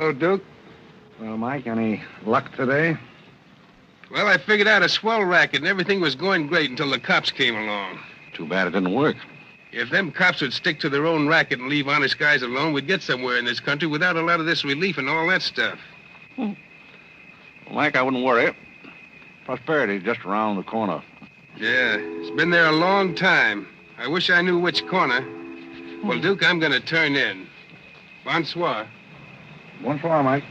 Hello, Duke. Well, Mike, any luck today? Well, I figured out a swell racket, and everything was going great until the cops came along. Too bad it didn't work. If them cops would stick to their own racket and leave honest guys alone, we'd get somewhere in this country without a lot of this relief and all that stuff. Well, Mike, I wouldn't worry. Prosperity's just around the corner. Yeah, it's been there a long time. I wish I knew which corner. Well, Duke, I'm going to turn in. Bonsoir. Bonsoir, Mike.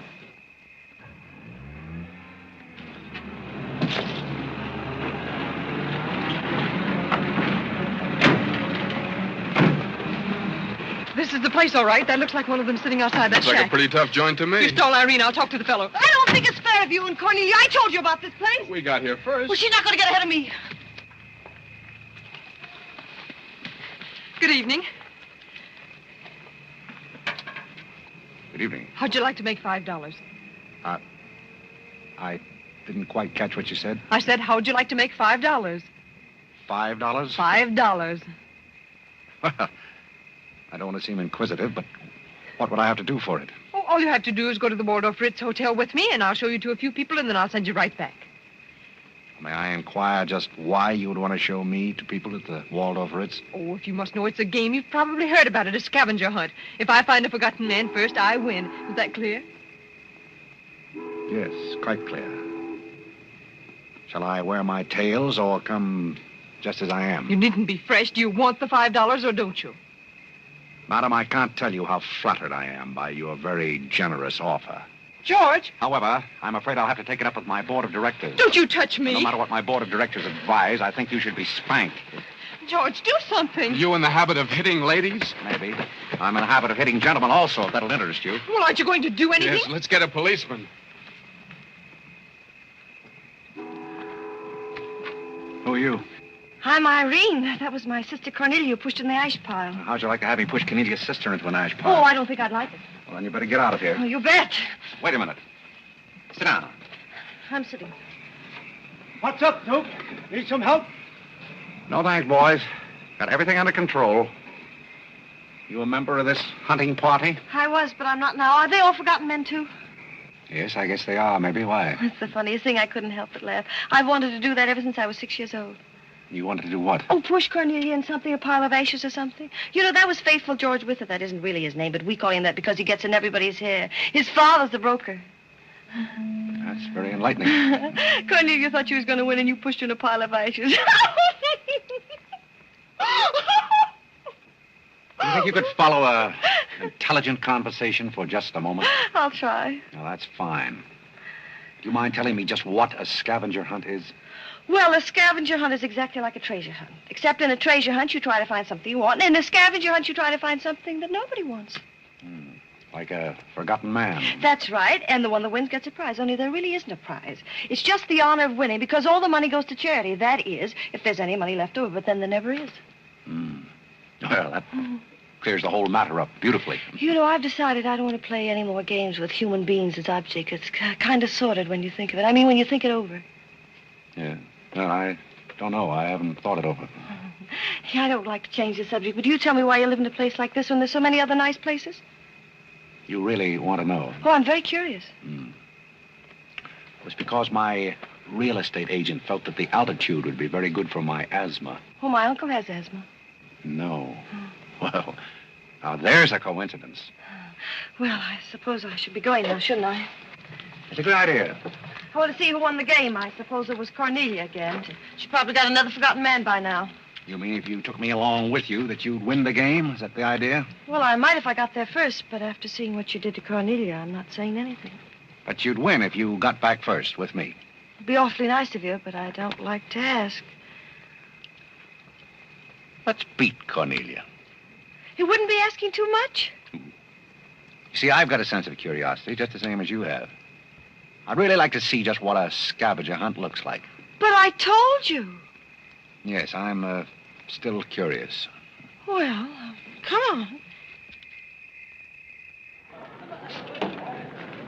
This is the place, all right. That looks like one of them sitting outside that Looks shack. like a pretty tough joint to me. You stole Irene. I'll talk to the fellow. I don't think it's fair of you and Cornelia. I told you about this place. We got here first. Well, she's not going to get ahead of me. Good evening. Good evening. How'd you like to make $5? I didn't quite catch what you said. I said, how'd you like to make $5? $5? $5. Well, I don't want to seem inquisitive, but what would I have to do for it? Oh, all you have to do is go to the Waldorf Ritz Hotel with me, and I'll show you to a few people, and then I'll send you right back. May I inquire just why you would want to show me to people at the Waldorf Ritz? Oh, if you must know it's a game, you've probably heard about it, a scavenger hunt. If I find a forgotten man first, I win. Is that clear? Yes, quite clear. Shall I wear my tails or come just as I am? You needn't be fresh. Do you want the $5 or don't you? Madam, I can't tell you how flattered I am by your very generous offer. George! However, I'm afraid I'll have to take it up with my board of directors. Don't you touch me. No matter what my board of directors advise, I think you should be spanked. George, do something. You in the habit of hitting ladies? Maybe. I'm in the habit of hitting gentlemen also, if that'll interest you. Well, aren't you going to do anything? Yes, let's get a policeman. Who are you? I'm Irene. That was my sister Cornelia who pushed in the ash pile. How'd you like to have me push Cornelia's sister into an ash Oh, pile? I don't think I'd like it. Well, then you better get out of here. Oh, you bet. Wait a minute. Sit down. I'm sitting. What's up, Duke? Need some help? No thanks, boys. Got everything under control. You a member of this hunting party? I was, but I'm not now. Are they all forgotten men, too? Yes, I guess they are. Maybe. Why? That's the funniest thing. I couldn't help but laugh. I've wanted to do that ever since I was 6 years old. You wanted to do what? Oh, push Cornelia in something, a pile of ashes or something. You know, that was Faithful George Wither. That isn't really his name, but we call him that because he gets in everybody's hair. His father's the broker. That's very enlightening. Cornelia thought she was going to win, and you pushed her in a pile of ashes. Do you think you could follow an intelligent conversation for just a moment? I'll try. Well, that's fine. Do you mind telling me just what a scavenger hunt is? Well, a scavenger hunt is exactly like a treasure hunt. Except in a treasure hunt, you try to find something you want. And in a scavenger hunt, you try to find something that nobody wants. Like a forgotten man. That's right. And the one that wins gets a prize. Only there really isn't a prize. It's just the honor of winning because all the money goes to charity. That is, if there's any money left over. But then there never is. Well, that clears the whole matter up beautifully. You know, I've decided I don't want to play any more games with human beings as objects. It's kind of sordid when you think of it. I mean, when you think it over. Yeah. Well, I don't know. I haven't thought it over. Yeah, I don't like to change the subject, but you tell me why you live in a place like this when there's so many other nice places? You really want to know? Oh, I'm very curious. It was because my real estate agent felt that the altitude would be very good for my asthma. Oh, my uncle has asthma. No. Well, now there's a coincidence. Well, I suppose I should be going now, shouldn't I? It's a good idea. I want to see who won the game. I suppose it was Cornelia again. She probably got another forgotten man by now. You mean if you took me along with you that you'd win the game? Is that the idea? Well, I might if I got there first, but after seeing what you did to Cornelia, I'm not saying anything. But you'd win if you got back first with me. It'd be awfully nice of you, but I don't like to ask. Let's beat Cornelia. It wouldn't be asking too much. You see, I've got a sense of curiosity, just the same as you have. I'd really like to see just what a scavenger hunt looks like. But I told you. Yes, I'm still curious. Well, come on.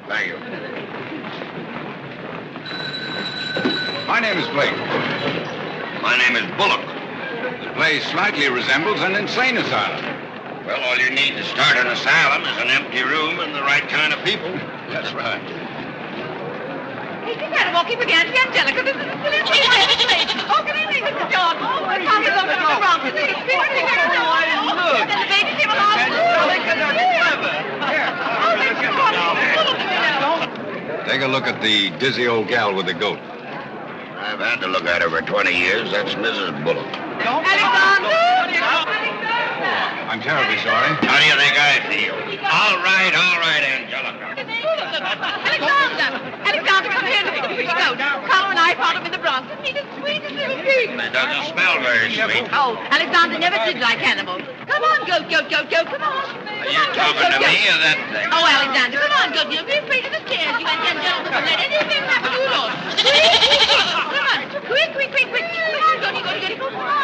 Thank you. My name is Blake. My name is Bullock. The place slightly resembles an insane asylum. Well, all you need to start an asylum is an empty room and the right kind of people. That's right. Hey, you gotta walk him again. Angelica, this is a silly thing. Oh, good evening, Mr. George. Oh, I'm talking about the wrong thing. And the baby came along. Take a look at the dizzy old gal with the goat. I've had to look at her for 20 years. That's Mrs. Bullock. Alexander! I'm terribly sorry. How do you think I feel? All right, Angelica. Alexander, come here. Look at the pretty goat. Carl and I found him in the Bronx. Isn't he the sweetest little pig? It doesn't smell very sweet. Oh, Alexander never did like animals. Come on, goat, come on. Are you talking to me or that thing? Oh, Alexander, come on, goat. You'll be afraid of the stairs. You and that gentleman won't let anything happen to you, Lord. Come on. Quick. Come on, goat. Come on.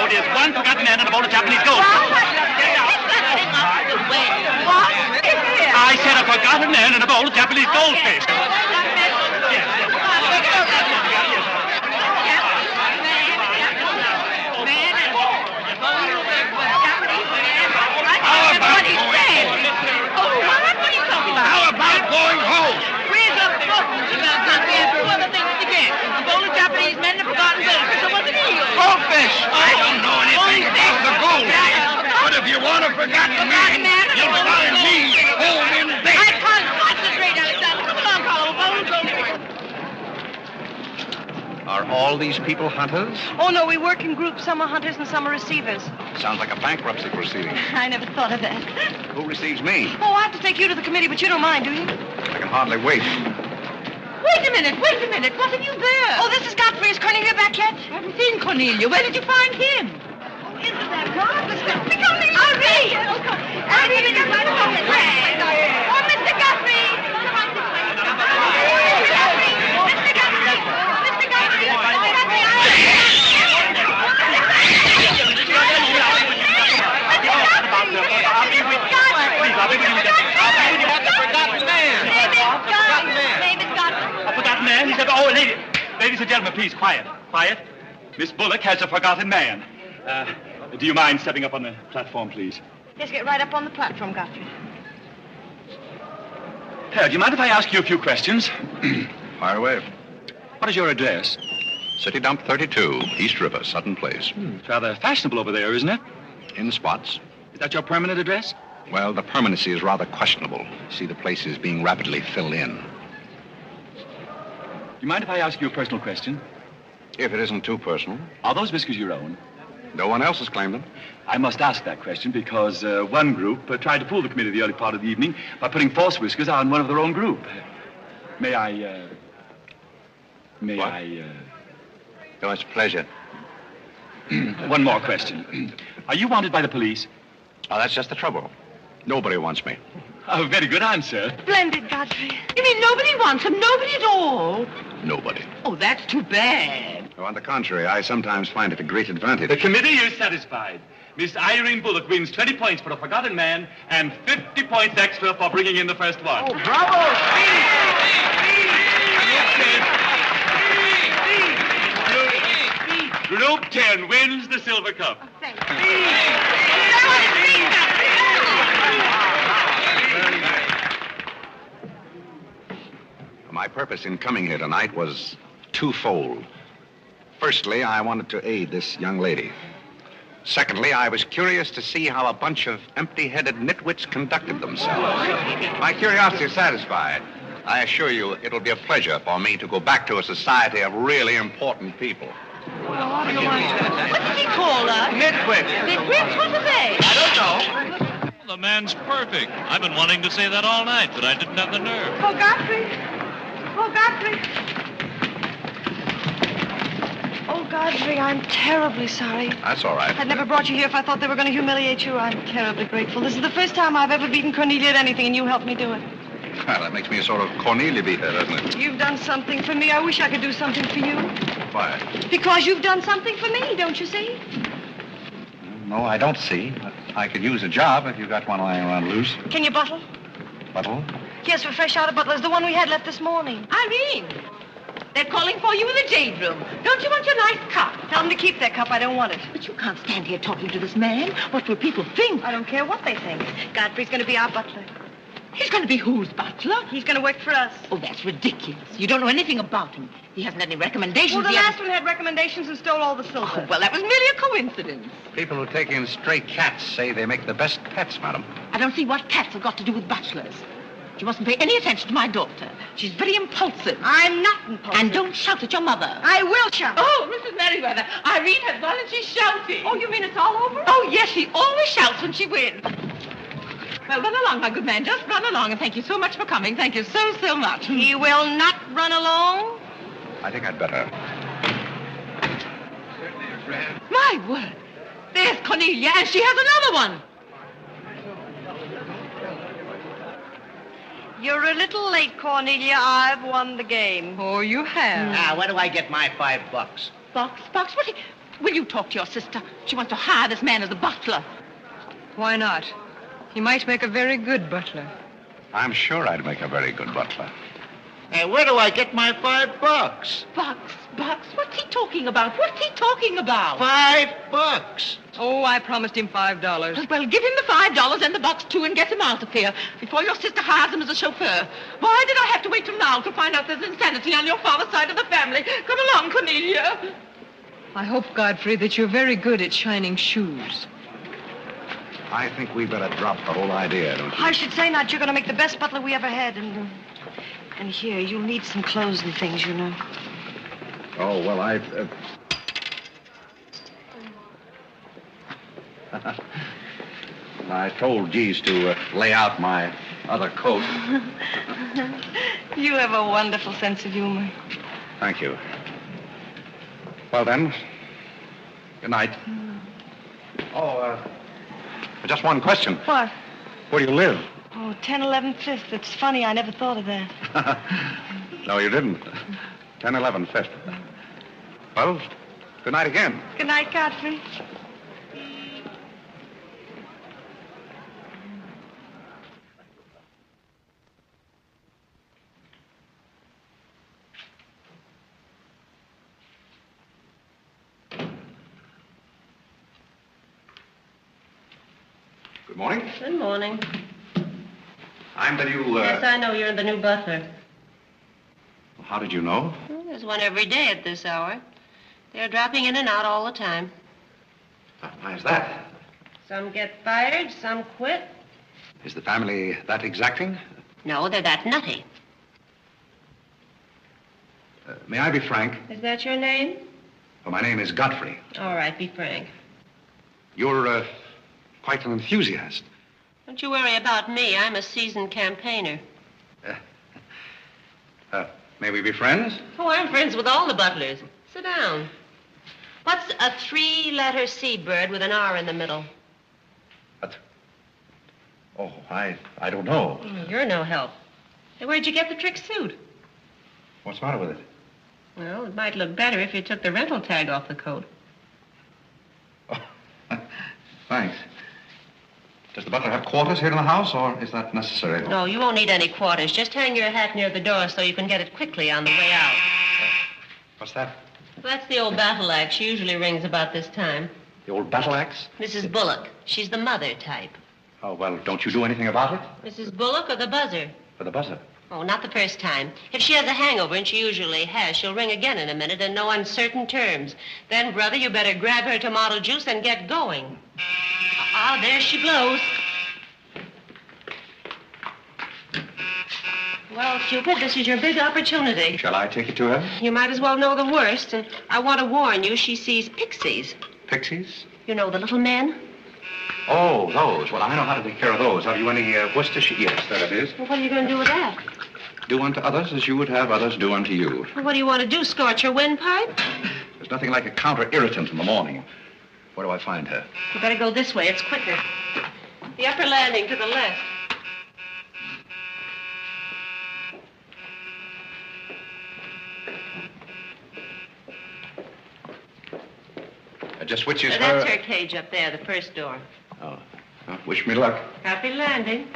There's one forgotten man and a bowl of Japanese gold. I said a forgotten man and a bowl of Japanese goldfish. How about going home? Where's the book about that? We have two other things to get. A bowl of Japanese men and a forgotten goldfish. So what's the deal? Goldfish! I don't know anything about the goldfish. But if you want a forgotten man, you'll find me home in bed. I can't concentrate, Alexander. Come along, Carl. Bowl of goldfish. Are all these people hunters? Oh, no, we work in groups. Some are hunters and some are receivers. Sounds like a bankruptcy proceeding. I never thought of that. Who receives me? Oh, I have to take you to the committee, but you don't mind, do you? I can hardly wait. Wait a minute. What have you there? Oh, this is Godfrey. Is Cornelia back yet? I haven't seen Cornelia. Where did you find him? Oh, isn't that marvelous? Mr. Godfrey! Hurry! Hurry! Oh, Mr. Godfrey! A forgotten man? He said, oh, ladies and gentlemen, please, quiet. Miss Bullock has a forgotten man. Do you mind stepping up on the platform, please? Yes, get right up on the platform, Godfrey. Do you mind if I ask you a few questions? Fire away. What is your address? City Dump 32, East River, Sutton Place. It's rather fashionable over there, isn't it? In spots. Is that your permanent address? Well, the permanency is rather questionable. See, the place is being rapidly filled in. Do you mind if I ask you a personal question? If it isn't too personal. Are those whiskers your own? No one else has claimed them. I must ask that question because one group tried to fool the committee the early part of the evening by putting false whiskers on one of their own group. May I... Oh, it's a pleasure. One more question. Are you wanted by the police? Oh, that's just the trouble. Nobody wants me. Oh, very good answer. Splendid, Godfrey. You mean nobody wants him? Nobody at all? Nobody. Oh, that's too bad. Oh, on the contrary, I sometimes find it a great advantage. The committee is satisfied. Miss Irene Bullock wins 20 points for a forgotten man and 50 points extra for bringing in the first one. Oh, bravo! Group 10 wins the silver cup. My purpose in coming here tonight was twofold. Firstly, I wanted to aid this young lady. Secondly, I was curious to see how a bunch of empty-headed nitwits conducted themselves. My curiosity satisfied. I assure you it'll be a pleasure for me to go back to a society of really important people. What do you want? What did he call us? Nitwits. Nitwits? What are they? I don't know. The man's perfect. I've been wanting to say that all night, but I didn't have the nerve. Oh, Godfrey. Oh, Godfrey. Oh, Godfrey, I'm terribly sorry. That's all right. I'd never brought you here if I thought they were going to humiliate you. I'm terribly grateful. This is the first time I've ever beaten Cornelia at anything, and you helped me do it. Well, that makes me a sort of Cornelia beater, doesn't it? You've done something for me. I wish I could do something for you. Why? Because you've done something for me, don't you see? No, I don't see. But I could use a job if you got one lying around loose. Can you bottle? Bottle? Yes, we're fresh out of Butler's, the one we had left this morning. Irene, they're calling for you in the jade room. Don't you want your nice cup? Tell them to keep their cup. I don't want it. But you can't stand here talking to this man. What will people think? I don't care what they think. Godfrey's going to be our butler. He's going to be whose butler? He's going to work for us. Oh, that's ridiculous. You don't know anything about him. He hasn't any recommendations. Well, the He last hasn't- one had recommendations and stole all the silver. Oh, well, that was merely a coincidence. People who take in stray cats say they make the best pets, madam. I don't see what cats have got to do with butlers. You mustn't pay any attention to my daughter. She's very impulsive. I'm not impulsive. And don't shout at your mother. I will shout. Oh, Mrs. Merriweather, Irene has gone and she's shouting. Oh, you mean it's all over? Oh, yes, she always shouts when she wins. Well, run along, my good man. Just run along, and thank you so much for coming. Thank you so, so much. He will not run along. I think I'd better. My word. There's Cornelia, and she has another one. You're a little late, Cornelia. I've won the game. Oh, you have. Now, where do I get my $5? Box, what? Will you talk to your sister? She wants to hire this man as a butler. Why not? He might make a very good butler. I'm sure I'd make a very good butler. Hey, where do I get my $5? Box, what's he talking about? What's he talking about? $5. Oh, I promised him $5. Well, give him the $5 and the box, too, and get him out of here before your sister hires him as a chauffeur. Why did I have to wait till now to find out there's insanity on your father's side of the family? Come along, Cornelia. I hope, Godfrey, that you're very good at shining shoes. I think we better drop the whole idea, don't you? I should say not. You're going to make the best butler we ever had. And here, you'll need some clothes and things, you know. Oh, well, I told Geese to lay out my other coat. You have a wonderful sense of humor. Thank you. Well, then, good night. Oh, just one question. What? Where do you live? Oh, 1011 Fifth. It's funny. I never thought of that. No, you didn't. 1011 Fifth. Well, good night again. Good night, Godfrey. Good morning. Good morning. I'm the new, Yes, I know you're the new butler. How did you know? Well, there's one every day at this hour. They're dropping in and out all the time. Why is that? Some get fired, some quit. Is the family that exacting? No, they're that nutty. May I be frank? Is that your name? Well, my name is Godfrey. All right, be frank. You're, quite an enthusiast. Don't you worry about me. I'm a seasoned campaigner. May we be friends? Oh, I'm friends with all the butlers. Sit down. What's a three-letter seabird with an R in the middle? Oh, I don't know. You're no help. Hey, where'd you get the trick suit? What's the matter with it? Well, it might look better if you took the rental tag off the coat. Oh, thanks. Does the butler have quarters here in the house, or is that necessary? No, you won't need any quarters. Just hang your hat near the door so you can get it quickly on the way out. What's that? Well, that's the old battle axe. She usually rings about this time. The old battle axe? Mrs. Bullock. She's the mother type. Oh, well, don't you do anything about it? Mrs. Bullock or the buzzer? For the buzzer. Oh, not the first time. If she has a hangover, and she usually has, she'll ring again in a minute in no uncertain terms. Then, brother, you better grab her tomato juice and get going. There she blows. Well, Cupid, this is your big opportunity. Shall I take it to her? You might as well know the worst. And I want to warn you, she sees pixies. Pixies? You know, the little men? Oh, those. Well, I know how to take care of those. Have you any Worcestershire? Yes, there it is. Well, what are you going to do with that? Do unto others as you would have others do unto you. Well, what do you want to do, scorch her windpipe? There's nothing like a counter-irritant in the morning. Where do I find her? You better go this way. It's quicker. The upper landing to the left. Just which is her... That's her cage up there, the first door. Oh. Well, wish me luck. Happy landing.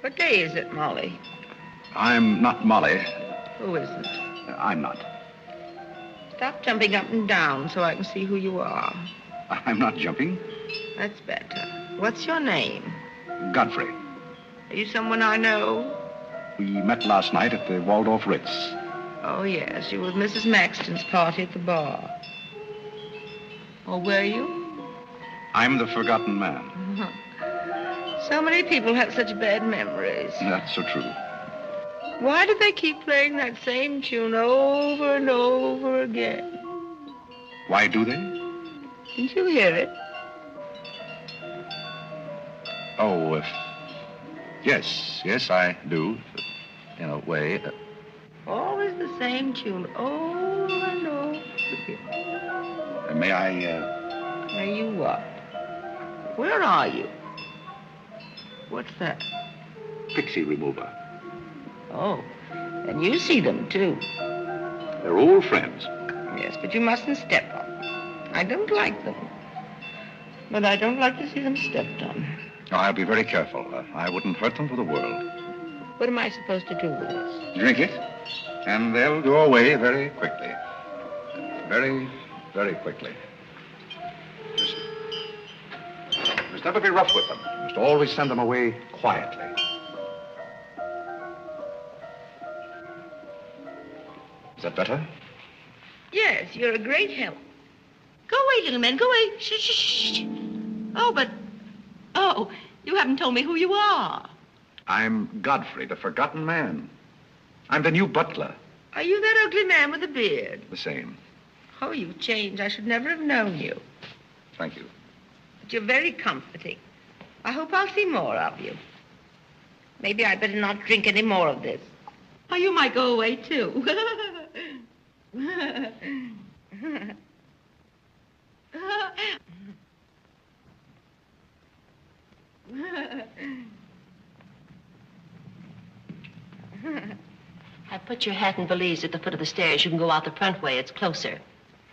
What day is it, Molly? I'm not Molly. Who is it? I'm not. Stop jumping up and down so I can see who you are. I'm not jumping. That's better. What's your name? Godfrey. Are you someone I know? We met last night at the Waldorf Ritz. Oh, yes. You were at Mrs. Maxton's party at the bar. Or were you? I'm the forgotten man. So many people have such bad memories. That's so true. Why do they keep playing that same tune over and over again? Why do they? Didn't you hear it? Oh, yes, I do. In a way. Always the same tune, over and over again. May I, May you what? Where are you? What's that? Pixie remover. Oh, and you see them, too. They're old friends. Yes, but you mustn't step on. I don't like them. But I don't like to see them stepped on. Oh, I'll be very careful. I wouldn't hurt them for the world. What am I supposed to do with this? Drink it, and they'll go away very quickly. Very, very quickly. You must never be rough with them. You must always send them away quietly. Is that better? Yes, you're a great help. Go away, little man, go away. Shh, shh, shh. Oh, you haven't told me who you are. I'm Godfrey, the forgotten man. I'm the new butler. Are you that ugly man with the beard? The same. Oh, you've changed. I should never have known you. Thank you. But you're very comforting. I hope I'll see more of you. Maybe I'd better not drink any more of this. Oh, you might go away, too. I put your hat and valise at the foot of the stairs. You can go out the front way. It's closer.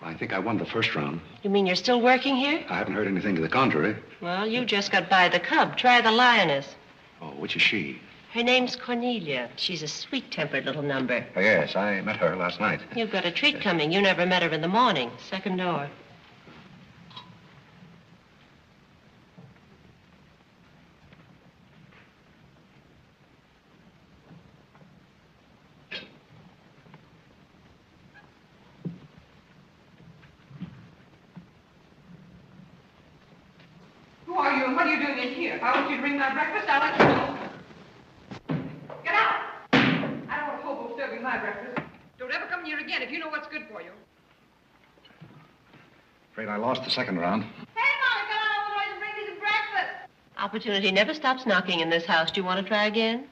I think I won the first round. You mean you're still working here? I haven't heard anything to the contrary. Well, you just got by the cub. Try the lioness. Oh, which is she? Her name's Cornelia. She's a sweet-tempered little number. Oh, yes, I met her last night. You've got a treat coming. You never met her in the morning. Second door. Who are you and what are you doing in here? If I want you to bring my breakfast, I'll let you know. Get out! I don't want a hobo serving my breakfast. Don't ever come near again if you know what's good for you. Afraid I lost the second round. Hey, Molly, come on over and bring me some breakfast. Opportunity never stops knocking in this house. Do you want to try again?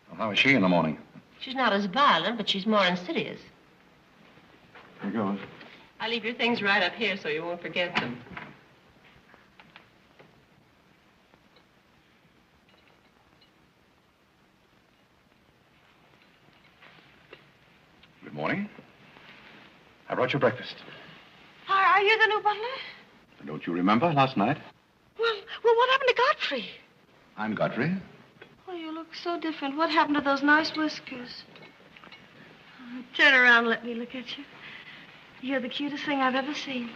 Well, how is she in the morning? She's not as violent, but she's more insidious. Here goes. I leave your things right up here so you won't forget them. Good morning. I brought you breakfast. I Are you the new butler? Don't you remember last night? Well, what happened to Godfrey? I'm Godfrey. Oh, you look so different. What happened to those nice whiskers? Turn around and let me look at you. You're the cutest thing I've ever seen.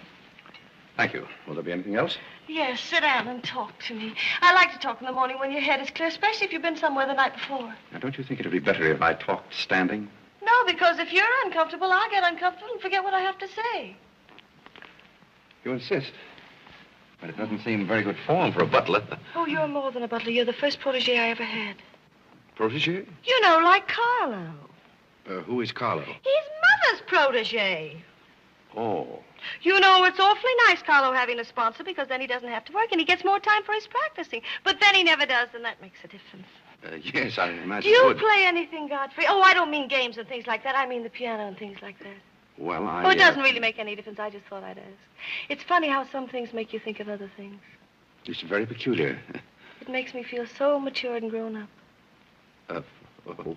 Thank you. Will there be anything else? Yes, sit down and talk to me. I like to talk in the morning when your head is clear, especially if you've been somewhere the night before. Now, don't you think it would be better if I talked standing? No, because if you're uncomfortable, I'll get uncomfortable and forget what I have to say. You insist. But it doesn't seem very good form for a butler. Oh, you're more than a butler. You're the first protege I ever had. Protege? You know, like Carlo. Who is Carlo? He's Mother's protege. Oh. You know, it's awfully nice, Carlo, having a sponsor, because then he doesn't have to work and he gets more time for his practicing. But then he never does, and that makes a difference. Yes, I imagine. Do you play anything, Godfrey? Oh, I don't mean games and things like that. I mean the piano and things like that. Well, Oh, it doesn't really make any difference. I just thought I'd ask. It's funny how some things make you think of other things. It's very peculiar. It makes me feel so mature and grown up.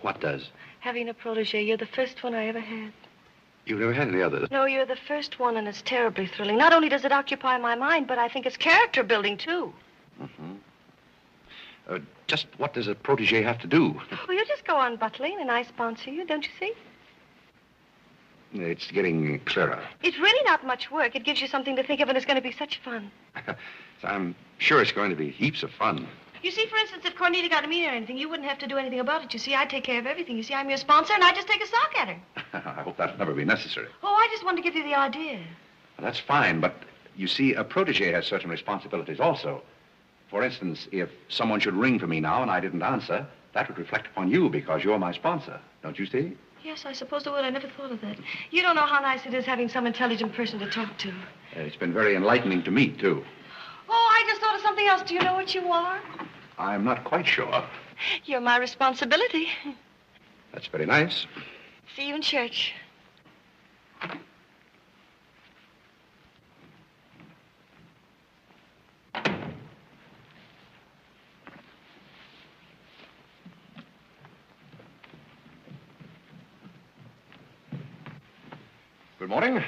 What does? Having a protege. You're the first one I ever had. You've never had any others? No, you're the first one, and it's terribly thrilling. Not only does it occupy my mind, but I think it's character building, too. Mm-hmm. Just what does a protege have to do? Oh, you just go on butling, and I sponsor you, don't you see? It's getting clearer. It's really not much work. It gives you something to think of, and it's going to be such fun. I'm sure it's going to be heaps of fun. You see, for instance, if Cornelia got a meeting or anything, you wouldn't have to do anything about it. You see, I take care of everything. You see, I'm your sponsor, and I just take a sock at her. I hope that'll never be necessary. Oh, I just wanted to give you the idea. Well, that's fine, but you see, a protege has certain responsibilities also. For instance, if someone should ring for me now and I didn't answer, that would reflect upon you because you're my sponsor. Don't you see? Yes, I suppose it would. I never thought of that. You don't know how nice it is having some intelligent person to talk to. It's been very enlightening to me, too. Oh, I just thought of something else. Do you know what you are? I'm not quite sure. You're my responsibility. That's very nice. See you in church. Good morning.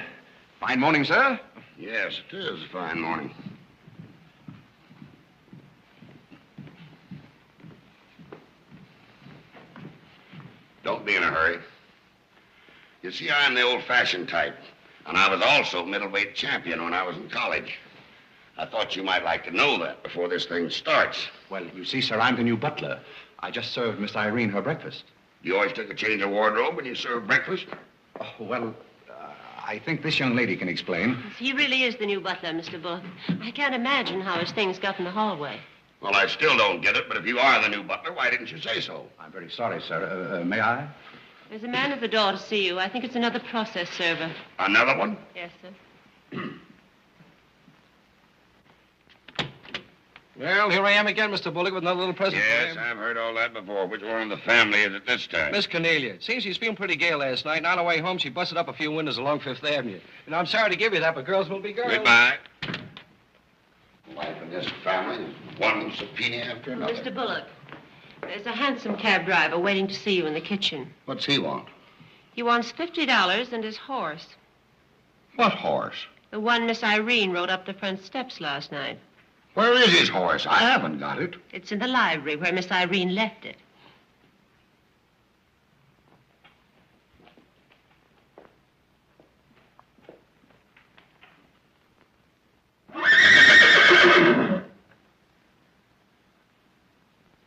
Fine morning, sir. Yes, it is a fine morning. Don't be in a hurry. You see, I'm the old-fashioned type, and I was also middleweight champion when I was in college. I thought you might like to know that before this thing starts. Well, you see, sir, I'm the new butler. I just served Miss Irene her breakfast. You always took a change of wardrobe when you served breakfast? Oh, well, I think this young lady can explain. He really is the new butler, Mr. Bullock. I can't imagine how his things got in the hallway. Well, I still don't get it, but if you are the new butler, why didn't you say so? I'm very sorry, sir. May I? There's a man at the door to see you. I think it's another process server. Another one? Yes, sir. Well, here I am again, Mr. Bullock, with another little present for Yes, you. I've heard all that before. Which one in the family is it this time? Miss Cornelia. It seems she's feeling pretty gay last night, and on her way home, she busted up a few windows along Fifth Avenue. And I'm sorry to give you that, but girls will be girls. Goodbye. Life in this family is one subpoena after another. Mr. Bullock, there's a hansom cab driver waiting to see you in the kitchen. What's he want? He wants $50 and his horse. What horse? The one Miss Irene rode up the front steps last night. Where is his horse? I haven't got it. It's in the library where Miss Irene left it.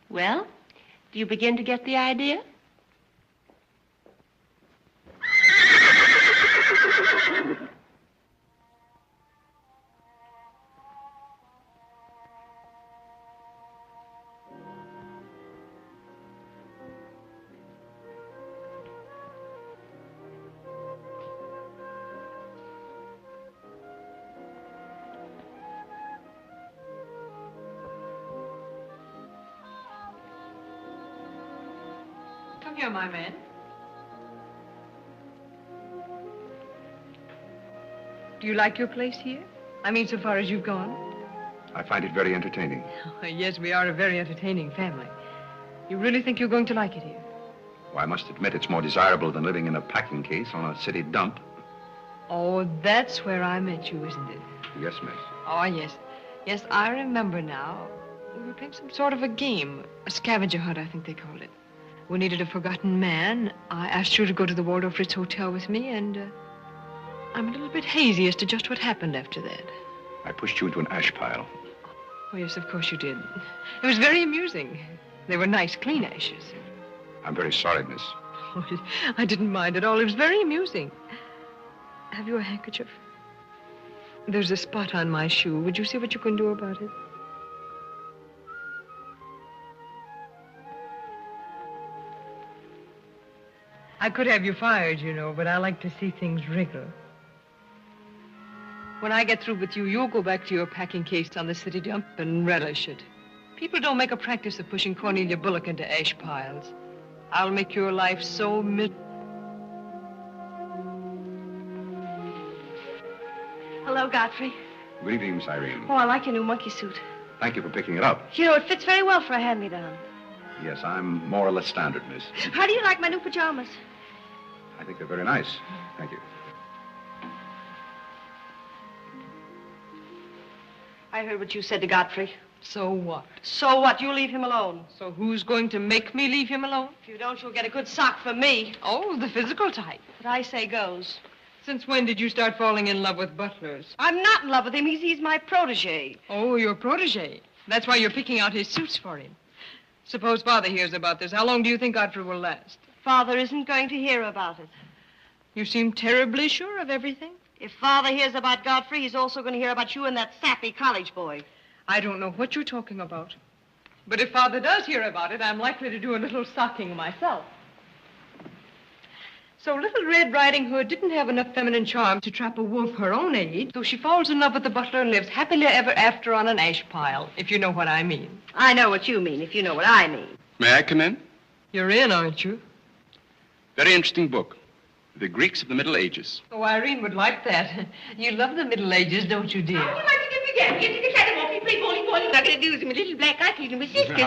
Well, do you begin to get the idea? Come here, my man. Do you like your place here? I mean, so far as you've gone? I find it very entertaining. Oh, yes, we are a very entertaining family. You really think you're going to like it here? Well, I must admit it's more desirable than living in a packing case on a city dump. Oh, that's where I met you, isn't it? Yes, miss. Oh, yes. Yes, I remember now. We were playing some sort of a game. A scavenger hunt, I think they called it. We needed a forgotten man. I asked you to go to the Waldorf Ritz Hotel with me, and I'm a little bit hazy as to just what happened after that. I pushed you into an ash pile. Oh, yes, of course you did. It was very amusing. They were nice, clean ashes. I'm very sorry, miss. Oh, I didn't mind at all. It was very amusing. Have you a handkerchief? There's a spot on my shoe. Would you see what you can do about it? I could have you fired, you know, but I like to see things wriggle. When I get through with you, you'll go back to your packing case on the city dump and relish it. People don't make a practice of pushing Cornelia Bullock into ash piles. I'll make your life so Hello, Godfrey. Good evening, Miss Irene. Oh, I like your new monkey suit. Thank you for picking it up. You know, it fits very well for a hand-me-down. Yes, I'm more or less standard, miss. How do you like my new pajamas? I think they're very nice. Thank you. I heard what you said to Godfrey. So what? So what? You leave him alone. So who's going to make me leave him alone? If you don't, you'll get a good sock from me. Oh, the physical type. What I say goes. Since when did you start falling in love with butlers? I'm not in love with him. He's my protege. Oh, your protege. That's why you're picking out his suits for him. Suppose Father hears about this. How long do you think Godfrey will last? Father isn't going to hear about it. You seem terribly sure of everything. If Father hears about Godfrey, he's also going to hear about you and that sappy college boy. I don't know what you're talking about. But if Father does hear about it, I'm likely to do a little socking myself. So Little Red Riding Hood didn't have enough feminine charm to trap a wolf her own age, so she falls in love with the butler and lives happily ever after on an ash pile, if you know what I mean. I know what you mean, if you know what I mean. May I come in? You're in, aren't you? Very interesting book. The Greeks of the Middle Ages. Oh, Irene would like that. You love the Middle Ages, don't you, dear? Oh, you like to get began. Get to the cat walking, play bowling. I'm going to do some little black eye cleaning with sisters.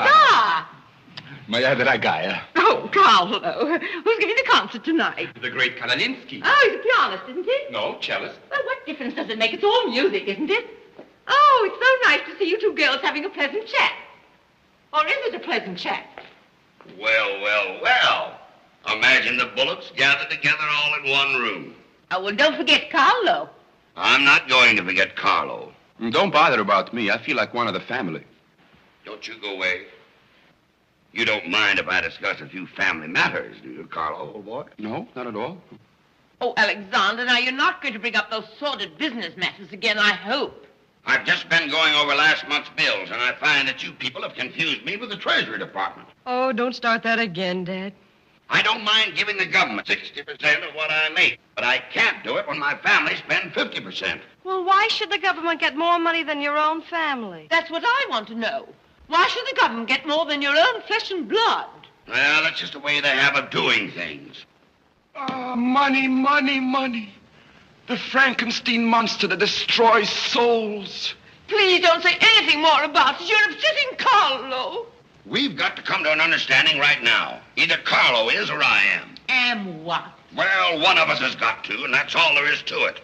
May I have that guy? Oh, Carl, hello. Who's giving the concert tonight? The great Kalalinsky. Oh, he's a pianist, isn't he? No, cellist. Well, what difference does it make? It's all music, isn't it? Oh, it's so nice to see you two girls having a pleasant chat. Or is it a pleasant chat? Well, well, well. Imagine the Bullocks gathered together all in one room. Oh, well, don't forget Carlo. I'm not going to forget Carlo. Don't bother about me. I feel like one of the family. Don't you go away. You don't mind if I discuss a few family matters, do you, Carlo, old boy? No, not at all. Oh, Alexander, now you're not going to bring up those sordid business matters again, I hope. I've just been going over last month's bills, and I find that you people have confused me with the Treasury Department. Oh, don't start that again, Dad. I don't mind giving the government 60% of what I make, but I can't do it when my family spends 50%. Well, why should the government get more money than your own family? That's what I want to know. Why should the government get more than your own flesh and blood? Well, that's just the way they have of doing things. Money, money, money. The Frankenstein monster that destroys souls. Please don't say anything more about it. You're upsetting Carlo. We've got to come to an understanding right now. Either Carlo is or I am. Am what? Well, one of us has got to, and that's all there is to it.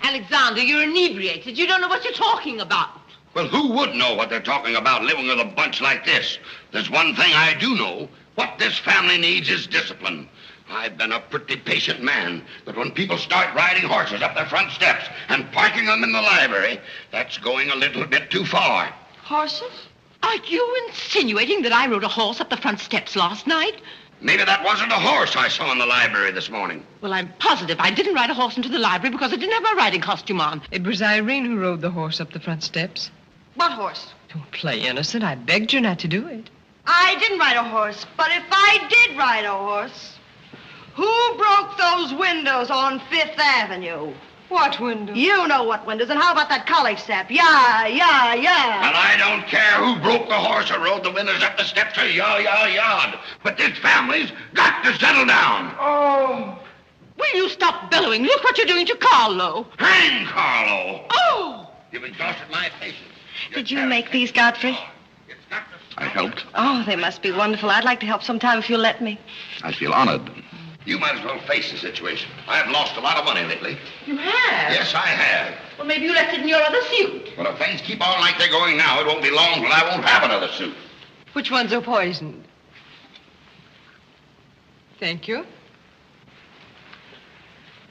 Alexander, you're inebriated. You don't know what you're talking about. Well, who would know what they're talking about living with a bunch like this? There's one thing I do know. What this family needs is discipline. I've been a pretty patient man, but when people start riding horses up their front steps and parking them in the library, that's going a little bit too far. Horses? Are you insinuating that I rode a horse up the front steps last night? Maybe that wasn't a horse I saw in the library this morning. Well, I'm positive I didn't ride a horse into the library because I didn't have my riding costume on. It was Irene who rode the horse up the front steps. What horse? Don't play innocent. I begged you not to do it. I didn't ride a horse, but if I did ride a horse, who broke those windows on Fifth Avenue? What windows? You know what windows, and how about that college sap? Yeah. And I don't care who broke the horse or rode the windows up the steps or yard. But this family's got to settle down. Oh. Will you stop bellowing? Look what you're doing to Carlo. Hang Carlo. Oh. You've exhausted my patience. Did you make these, Godfrey? I helped. Oh, they must be wonderful. I'd like to help sometime if you'll let me. I feel honored. You might as well face the situation. I've lost a lot of money lately. You have? Yes, I have. Well, maybe you left it in your other suit. Well, if things keep on like they're going now, it won't be long till I won't have another suit. Which ones are poisoned? Thank you.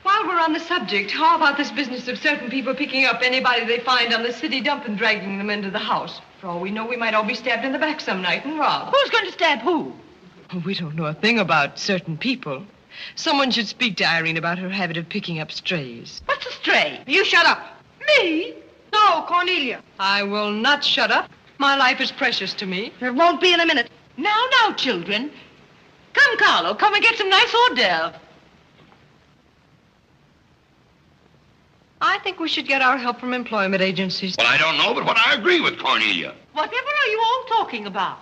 While we're on the subject, how about this business of certain people picking up anybody they find on the city dump and dragging them into the house? For all we know, we might all be stabbed in the back some night and robbed. Who's going to stab who? Oh, we don't know a thing about certain people. Someone should speak to Irene about her habit of picking up strays. What's a stray? You shut up. Me? No, Cornelia. I will not shut up. My life is precious to me. There won't be in a minute. Now, children. Come, Carlo, come and get some nice hors d'oeuvre. I think we should get our help from employment agencies. Well, I don't know, but what I agree with Cornelia. Whatever are you all talking about?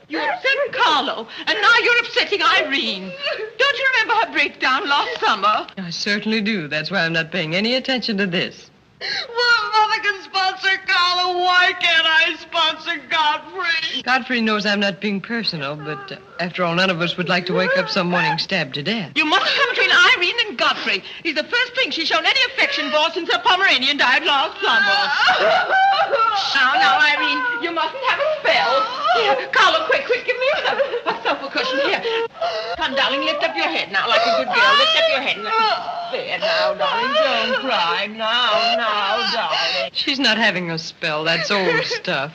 You upset Carlo, and now you're upsetting Irene. Don't you remember her breakdown last summer? I certainly do. That's why I'm not paying any attention to this. Well, Mother can sponsor Carlo. Why can't I sponsor Godfrey? Godfrey knows I'm not being personal, but after all, none of us would like to wake up some morning stabbed to death. You mustn't come between Irene and Godfrey. He's the first thing she's shown any affection for since her Pomeranian died last summer. Now, Irene, you mustn't have a spell. Here, Carlo, quick, give me a sofa cushion here. Come, darling, lift up your head now like a good girl. Lift up your head. There now, darling, don't cry. Now, darling. She's not having a spell. That's old stuff.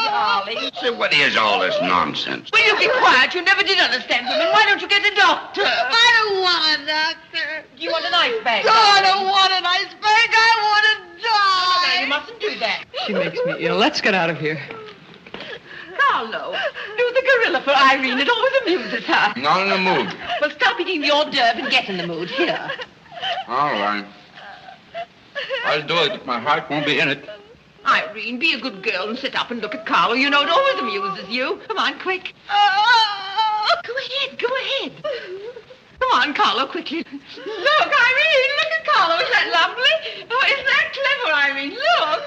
Darling. So what is all this nonsense? Will you be quiet? You never did understand women. Why don't you get a doctor? I don't want a doctor. Do you want an ice bag? No, I don't want an ice bag. I want to die. No, you mustn't do that. She makes me ill. Let's get out of here. Carlo, do the gorilla for Irene. It always amuses her. Not in the mood. Well, stop eating the hors d'oeuvre and get in the mood. Here. All right. I'll do it, but my heart won't be in it. Irene, be a good girl and sit up and look at Carlo. You know it always amuses you. Come on, quick. Go ahead. Come on, Carlo, quickly. Look, Irene, look at Carlo. Isn't that lovely? Oh, isn't that clever, Irene? Look.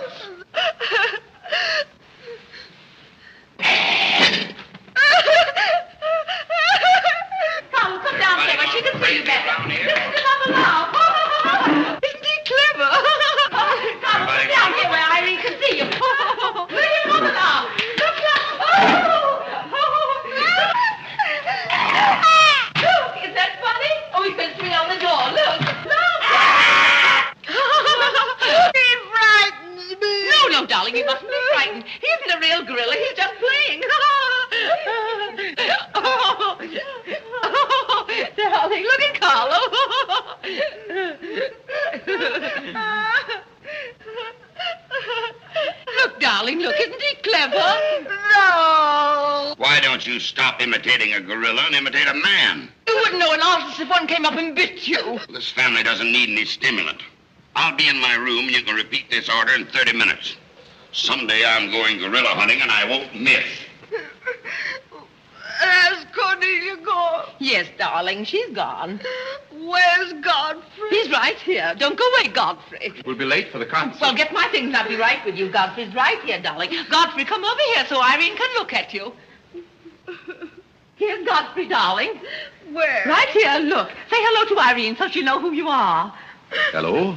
Carlo, come down, Clever. She can see you better. Listen to Mama now. Isn't he clever? Carlo, come down here where Irene can see you. Look at Mama now. Look. Look, is that funny? Oh, he's going to swing on the door. Look. He frightens me. No, darling, you mustn't be frightened. He isn't a real gorilla. He's just playing. Darling, look at Carlo. Look, darling, look. Isn't he clever? No. Why don't you stop imitating a gorilla and imitate a man? You wouldn't know an artist if one came up and bit you. This family doesn't need any stimulant. I'll be in my room and you can repeat this order in 30 minutes. Someday I'm going gorilla hunting and I won't miss. Has Cornelia gone? Yes, darling, she's gone. Where's Godfrey? He's right here. Don't go away, Godfrey. We'll be late for the concert. Well, get my things and I'll be right with you. Godfrey's right here, darling. Godfrey, come over here so Irene can look at you. Here's Godfrey, darling. Where? Right here, look. Say hello to Irene so she'll know who you are. Hello?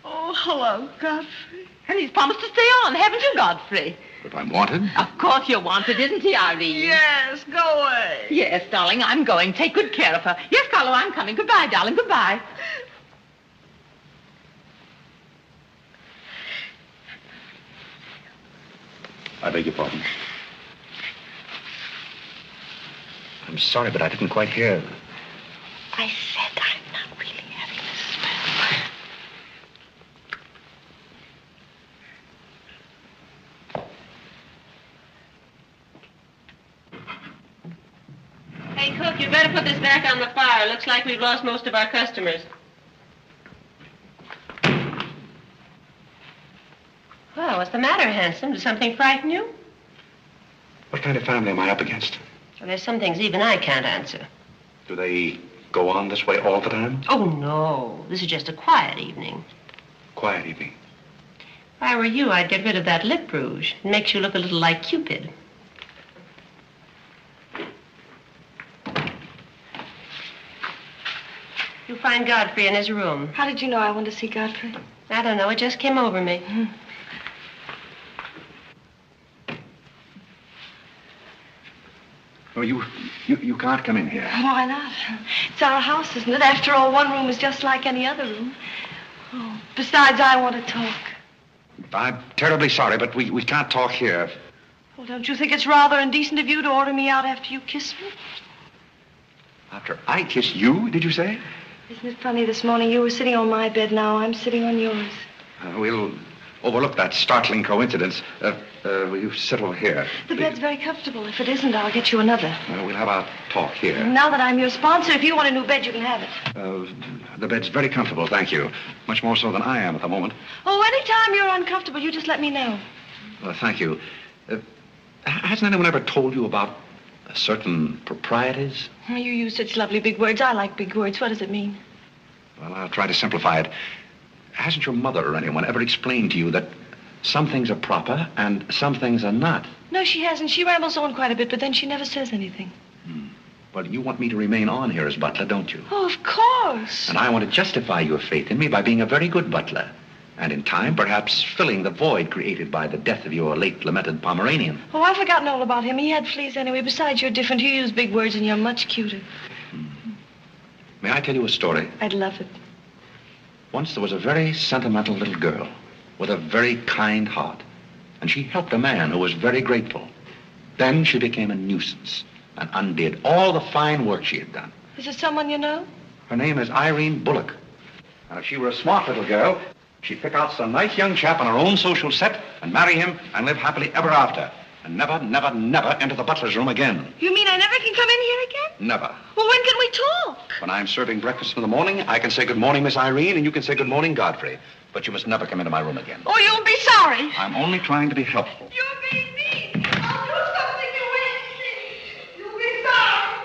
Oh, hello, Godfrey. And he's promised to stay on, haven't you, Godfrey? But I'm wanted. Of course you're wanted, isn't he, Irene? Yes, go away. Yes, darling, I'm going. Take good care of her. Yes, Carlo, I'm coming. Goodbye, darling, goodbye. I beg your pardon. I'm sorry, but I didn't quite hear. I said I'm not really having a spell. Hey, Cook, you better put this back on the fire. Looks like we've lost most of our customers. Well, what's the matter, handsome? Does something frighten you? What kind of family am I up against? Well, there's some things even I can't answer. Do they go on this way all the time? Oh, no. This is just a quiet evening. Quiet evening. If I were you, I'd get rid of that lip rouge. It makes you look a little like Cupid. You'll find Godfrey in his room. How did you know I wanted to see Godfrey? I don't know. It just came over me. Oh, you can't come in here. Why not? It's our house, isn't it? After all, one room is just like any other room. Oh, besides, I want to talk. I'm terribly sorry, but we can't talk here. Well, don't you think it's rather indecent of you to order me out after you kiss me? After I kiss you, did you say? Isn't it funny, this morning you were sitting on my bed, now I'm sitting on yours. We'll overlook that startling coincidence. Will you sit over here? The bed's very comfortable. If it isn't, I'll get you another. We'll have our talk here. Now that I'm your sponsor, if you want a new bed, you can have it. The bed's very comfortable, thank you. Much more so than I am at the moment. Oh, anytime you're uncomfortable, you just let me know. Thank you. Hasn't anyone ever told you about certain proprieties? Oh, you use such lovely big words. I like big words. What does it mean? Well, I'll try to simplify it. Hasn't your mother or anyone ever explained to you that some things are proper and some things are not? No, she hasn't. She rambles on quite a bit, but then she never says anything. Well, you want me to remain on here as butler, don't you? Oh, of course. And I want to justify your faith in me by being a very good butler. And in time, perhaps filling the void created by the death of your late lamented Pomeranian. Oh, I've forgotten all about him. He had fleas anyway. Besides, you're different. You use big words and you're much cuter. May I tell you a story? I'd love it. Once there was a very sentimental little girl with a very kind heart. And she helped a man who was very grateful. Then she became a nuisance and undid all the fine work she had done. Is it someone you know? Her name is Irene Bullock. And if she were a smart little girl, she'd pick out some nice young chap on her own social set and marry him and live happily ever after. And never, never, never enter the butler's room again. You mean I never can come in here again? Never. Well, when can we talk? When I'm serving breakfast in the morning, I can say good morning, Miss Irene, and you can say good morning, Godfrey. But you must never come into my room again. Oh, you'll be sorry. I'm only trying to be helpful. You're being mean. I'll do something you won't see. You'll be sorry.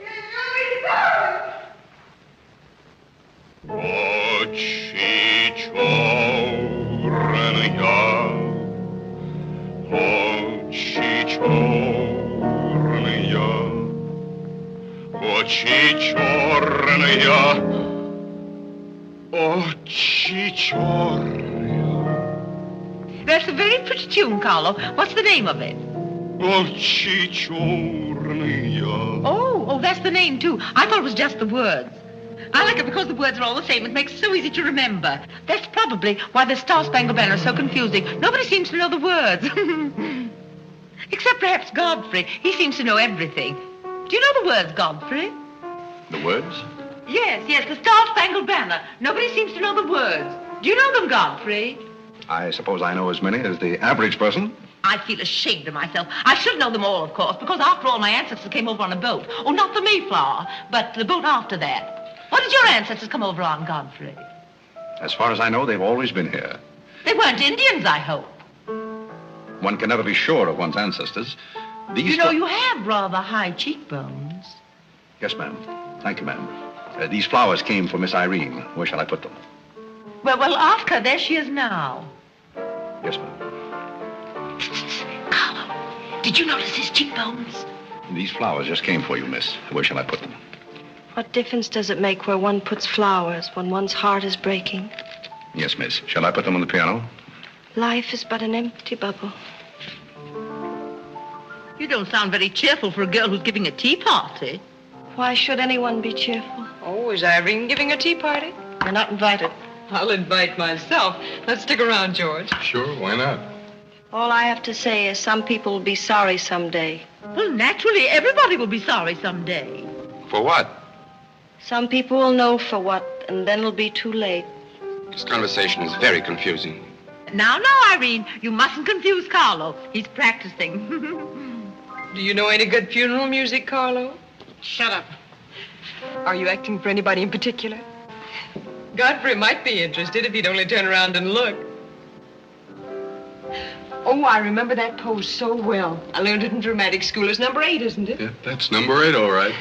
You'll be sorry. Очи черные, очи черные. That's a very pretty tune, Carlo. What's the name of it? Очи черные. Oh, that's the name, too. I thought it was just the words. I like it because the words are all the same. It makes it so easy to remember. That's probably why the Star Spangled Banner is so confusing. Nobody seems to know the words. Except perhaps Godfrey. He seems to know everything. Do you know the words, Godfrey? The words? Yes, the Star Spangled Banner. Nobody seems to know the words. Do you know them, Godfrey? I suppose I know as many as the average person. I feel ashamed of myself. I should know them all, of course, because after all, my ancestors came over on a boat. Oh, not the Mayflower, but the boat after that. What did your ancestors come over on, Godfrey? As far as I know, they've always been here. They weren't Indians, I hope. One can never be sure of one's ancestors. You know, you have rather high cheekbones. Yes, ma'am. Thank you, ma'am. These flowers came for Miss Irene. Where shall I put them? Well, ask her. There she is now. Yes, ma'am. Carlo, did you notice his cheekbones? These flowers just came for you, miss. Where shall I put them? What difference does it make where one puts flowers when one's heart is breaking? Yes, miss. Shall I put them on the piano? Life is but an empty bubble. You don't sound very cheerful for a girl who's giving a tea party. Why should anyone be cheerful? Oh, is Irene giving a tea party? You're not invited. I'll invite myself. Let's stick around, George. Sure, why not? All I have to say is some people will be sorry someday. Well, naturally, everybody will be sorry someday. For what? Some people will know for what, and then it'll be too late. This conversation is very confusing. Now, Irene, you mustn't confuse Carlo. He's practicing. Do you know any good funeral music, Carlo? Shut up. Are you acting for anybody in particular? Godfrey might be interested if he'd only turn around and look. Oh, I remember that pose so well. I learned it in dramatic school. It's number 8, isn't it? Yeah, that's number 8, all right.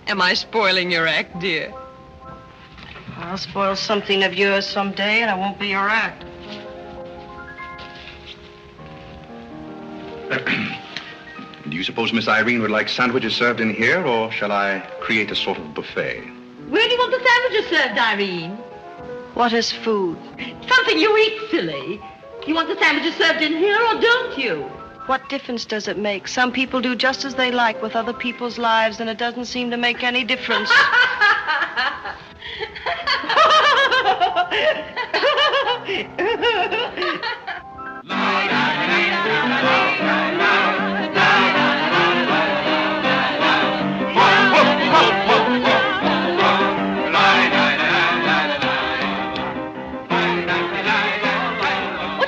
Am I spoiling your act, dear? I'll spoil something of yours someday, and it won't be your act. Do you suppose Miss Irene would like sandwiches served in here, or shall I create a sort of buffet? Where do you want the sandwiches served, Irene? What is food? Something you eat, silly. You want the sandwiches served in here, or don't you? What difference does it make? Some people do just as they like with other people's lives, and it doesn't seem to make any difference. What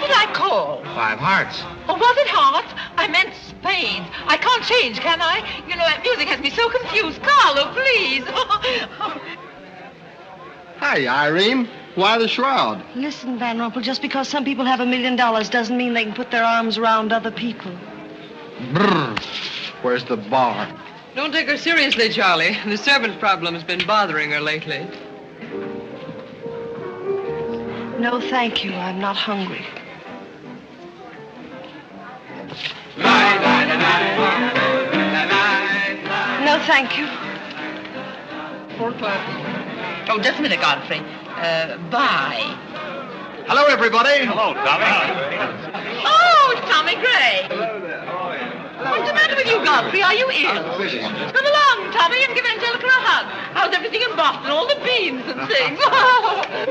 did I call? 5 hearts. Oh, was it hearts? I meant spades. I can't change, can I? You know, that music has me so confused. Carlo, please. Hi, Irene. Why the shroud? Listen, Van Rumpel, just because some people have $1 million doesn't mean they can put their arms around other people. Brr. Where's the bar? Don't take her seriously, Charlie. The servant problem's been bothering her lately. No, thank you. I'm not hungry. No, thank you. 4 o'clock. Oh, just a minute, Godfrey. Bye. Hello, everybody. Hello, Tommy. Oh, it's Tommy Gray. What's the matter with you, Godfrey? Are you ill? Come along, Tommy, and give Angelica a hug. How's everything in Boston? All the beans and things.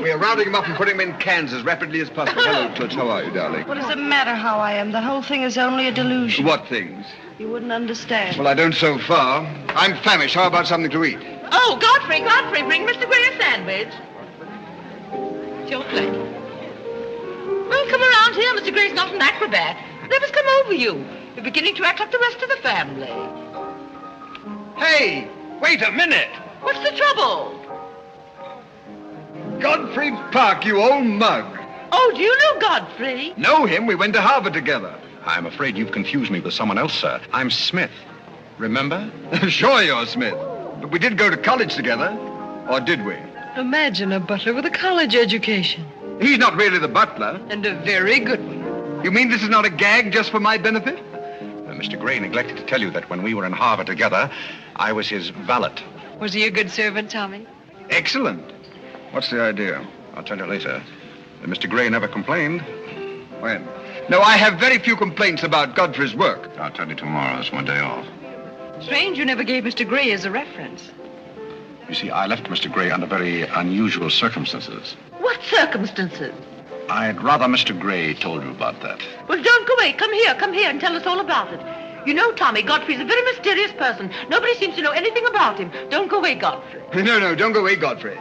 We are rounding them up and putting them in cans as rapidly as possible. Hello, Toots. How are you, darling? What does it matter how I am? The whole thing is only a delusion. What things? You wouldn't understand. Well, I don't so far. I'm famished. How about something to eat? Oh, Godfrey, bring Mr. Gray a sandwich. It's your plate. Well, come around here. Mr. Gray's not an acrobat. Whatever's come over you? You're beginning to act like the rest of the family. Hey, wait a minute. What's the trouble? Godfrey Park, you old mug. Oh, do you know Godfrey? Know him? We went to Harvard together. I'm afraid you've confused me with someone else, sir. I'm Smith. Remember? Sure you're Smith. But we did go to college together. Or did we? Imagine a butler with a college education. He's not really the butler. And a very good one. You mean this is not a gag just for my benefit? Mr. Gray neglected to tell you that when we were in Harvard together, I was his valet. Was he a good servant, Tommy? Excellent. What's the idea? I'll tell you later. Mr. Gray never complained. When? No, I have very few complaints about Godfrey's work. I'll tell you tomorrow. It's my day off. Strange you never gave Mr. Gray as a reference. You see, I left Mr. Gray under very unusual circumstances. What circumstances? I'd rather Mr. Gray told you about that. Well, don't go away. Come here and tell us all about it. You know, Tommy, Godfrey's a very mysterious person. Nobody seems to know anything about him. Don't go away, Godfrey. No, don't go away, Godfrey.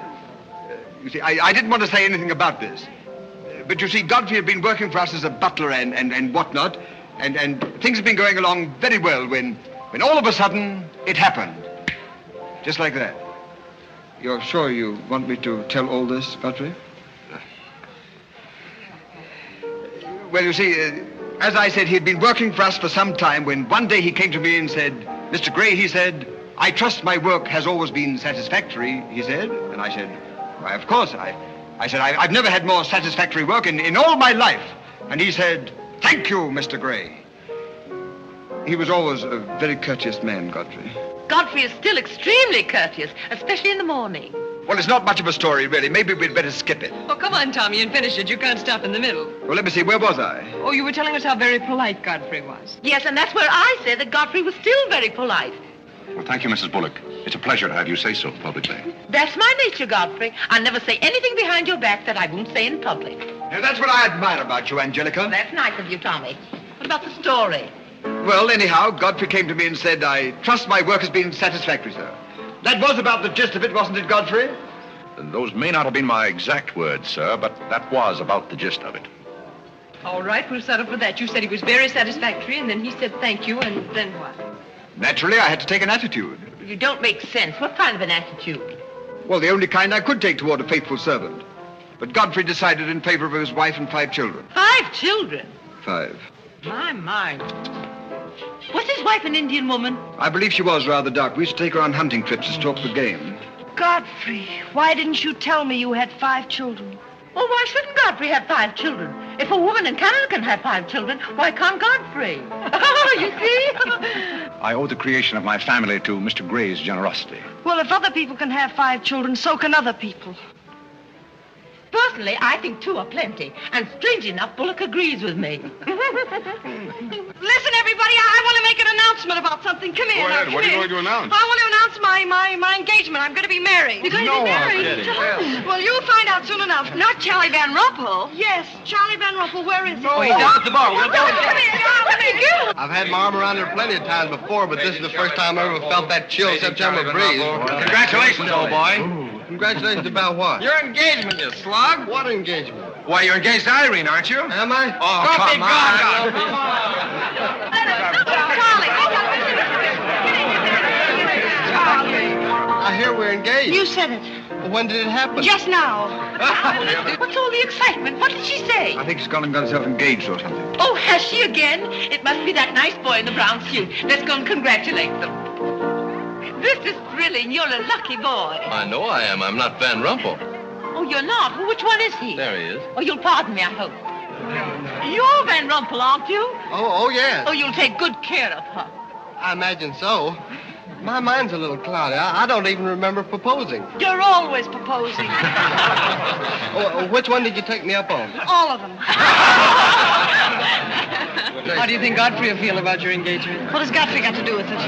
You see, I didn't want to say anything about this. But you see, Godfrey had been working for us as a butler and whatnot, and things have been going along very well when all of a sudden it happened. Just like that. You're sure you want me to tell all this, Godfrey? Well, you see, as I said, he'd been working for us for some time when one day he came to me and said, Mr. Gray, he said, I trust my work has always been satisfactory, he said. And I said, why, of course. I said, I've never had more satisfactory work in all my life. And he said, thank you, Mr. Gray. He was always a very courteous man, Godfrey. Godfrey is still extremely courteous, especially in the morning. Well, it's not much of a story, really. Maybe we'd better skip it. Oh, come on, Tommy, and finish it. You can't stop in the middle. Well, let me see. Where was I? Oh, you were telling us how very polite Godfrey was. Yes, and that's where I said that Godfrey was still very polite. Well, thank you, Mrs. Bullock. It's a pleasure to have you say so publicly. That's my nature, Godfrey. I'll never say anything behind your back that I won't say in public. Now, that's what I admire about you, Angelica. That's nice of you, Tommy. What about the story? Well, anyhow, Godfrey came to me and said, I trust my work has been satisfactory, sir. That was about the gist of it, wasn't it, Godfrey? Those may not have been my exact words, sir, but that was about the gist of it. All right, we'll settle for that. You said he was very satisfactory, and then he said thank you, and then what? Naturally, I had to take an attitude. You don't make sense. What kind of an attitude? Well, the only kind I could take toward a faithful servant. But Godfrey decided in favor of his wife and 5 children. 5 children? 5. My. Was his wife an Indian woman? I believe she was rather dark. We used to take her on hunting trips to stalk the game. Godfrey, why didn't you tell me you had 5 children? Well, why shouldn't Godfrey have 5 children? If a woman in Canada can have 5 children, why can't Godfrey? Oh, you see? I owe the creation of my family to Mr. Gray's generosity. Well, if other people can have 5 children, so can other people. Personally, I think 2 are plenty. And strange enough, Bullock agrees with me. Listen, everybody, I want to make an announcement about something. Come here. Go ahead. Now, What are you come going to announce? I want to announce my engagement. I'm going to be married. You're going to be married? Well, you'll find out soon enough. Not Charlie Van Rumpel. Yes, Charlie Van Rumpel. Where is he? Oh, he's down at the bar. We'll go and Come here. Let me get him. I've had my arm around her plenty of times before, but this is the first time I ever felt that chill September breeze. Congratulations, old boy. Congratulations about what? Your engagement, you slug. What engagement? Why, you're engaged to Irene, aren't you? Am I? Oh, come on. I hear we're engaged. You said it. Well, when did it happen? Just now. What's all the excitement? What did she say? I think she's gone and got herself engaged or something. Oh, has she again? It must be that nice boy in the brown suit. Let's go and congratulate them. This is thrilling. You're a lucky boy. I know I am. I'm not Van Rumpel. Oh, you're not? Well, which one is he? There he is. Oh, you'll pardon me, I hope. You're Van Rumpel, aren't you? Oh, yes. Oh, you'll take good care of her. I imagine so. My mind's a little cloudy. I don't even remember proposing. You're always proposing. Which one did you take me up on? All of them. How do you think Godfrey will feel about your engagement? What has Godfrey got to do with it?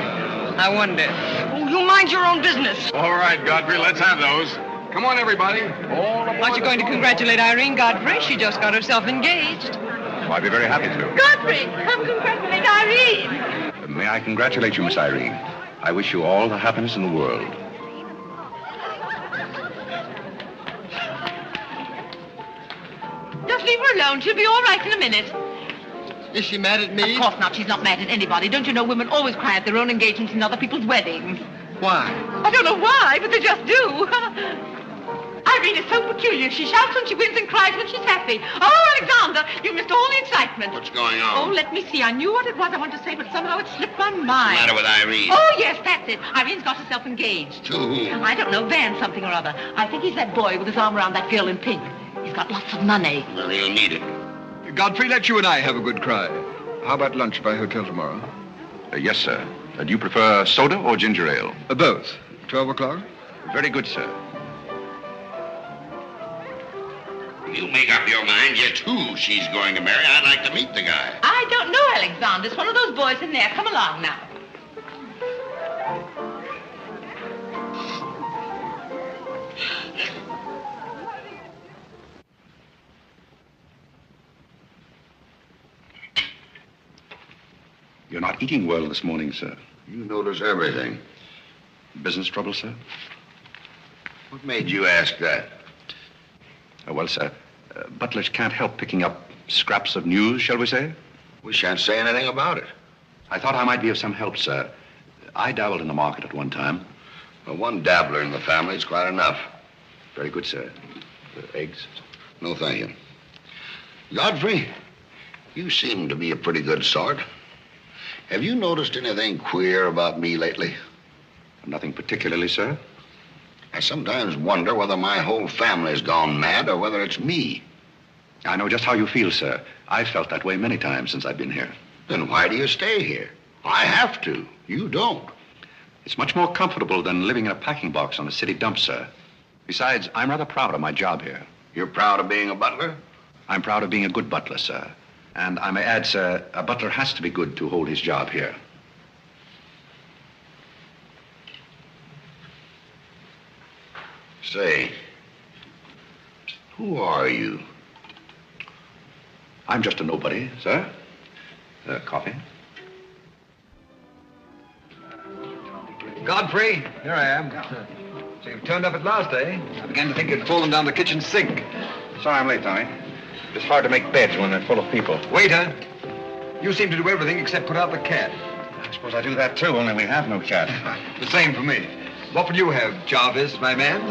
I wonder. Oh, you mind your own business. All right, Godfrey, let's have those. Come on, everybody. Aren't you going to congratulate Irene, Godfrey? She just got herself engaged. Oh, I'd be very happy to. Godfrey, come congratulate Irene. May I congratulate you, Miss Irene? I wish you all the happiness in the world. Just leave her alone. She'll be all right in a minute. Is she mad at me? Of course not. She's not mad at anybody. Don't you know women always cry at their own engagements and other people's weddings? Why? I don't know why, but they just do. Irene is so peculiar. She shouts when she wins and cries when she's happy. Oh, Alexander, you missed all the excitement. What's going on? Oh, let me see. I knew what it was I wanted to say, but somehow it slipped my mind. What's the matter with Irene? Oh, yes, that's it. Irene's got herself engaged. To whom? I don't know, Van something or other. I think he's that boy with his arm around that girl in pink. He's got lots of money. Well, he'll need it. Godfrey, let you and I have a good cry. How about lunch by hotel tomorrow? Yes, sir. Do you prefer soda or ginger ale? Both. 12 o'clock? Very good, sir. You make up your mind yet who she's going to marry. I'd like to meet the guy. I don't know, Alexander. It's one of those boys in there. Come along now. You're not eating well this morning, sir. You notice everything. Business trouble, sir? What made you ask that? Well, sir, butlers can't help picking up scraps of news, shall we say? We shan't say anything about it. I thought I might be of some help, sir. I dabbled in the market at one time. Well, one dabbler in the family is quite enough. Very good, sir. Eggs? No, thank you. Godfrey, you seem to be a pretty good sort. Have you noticed anything queer about me lately? Nothing particularly, sir. I sometimes wonder whether my whole family's gone mad or whether it's me. I know just how you feel, sir. I've felt that way many times since I've been here. Then why do you stay here? I have to. You don't. It's much more comfortable than living in a packing box on a city dump, sir. Besides, I'm rather proud of my job here. You're proud of being a butler? I'm proud of being a good butler, sir. And I may add, sir, a butler has to be good to hold his job here. Say, who are you? I'm just a nobody, sir. Coffee? Godfrey, here I am. So you've turned up at last, eh? I began to think you'd fallen down the kitchen sink. Sorry I'm late, Tommy. It's hard to make beds when they're full of people. Waiter, you seem to do everything except put out the cat. I suppose I do that, too, only we have no cat. The same for me. What will you have, Jarvis, my man?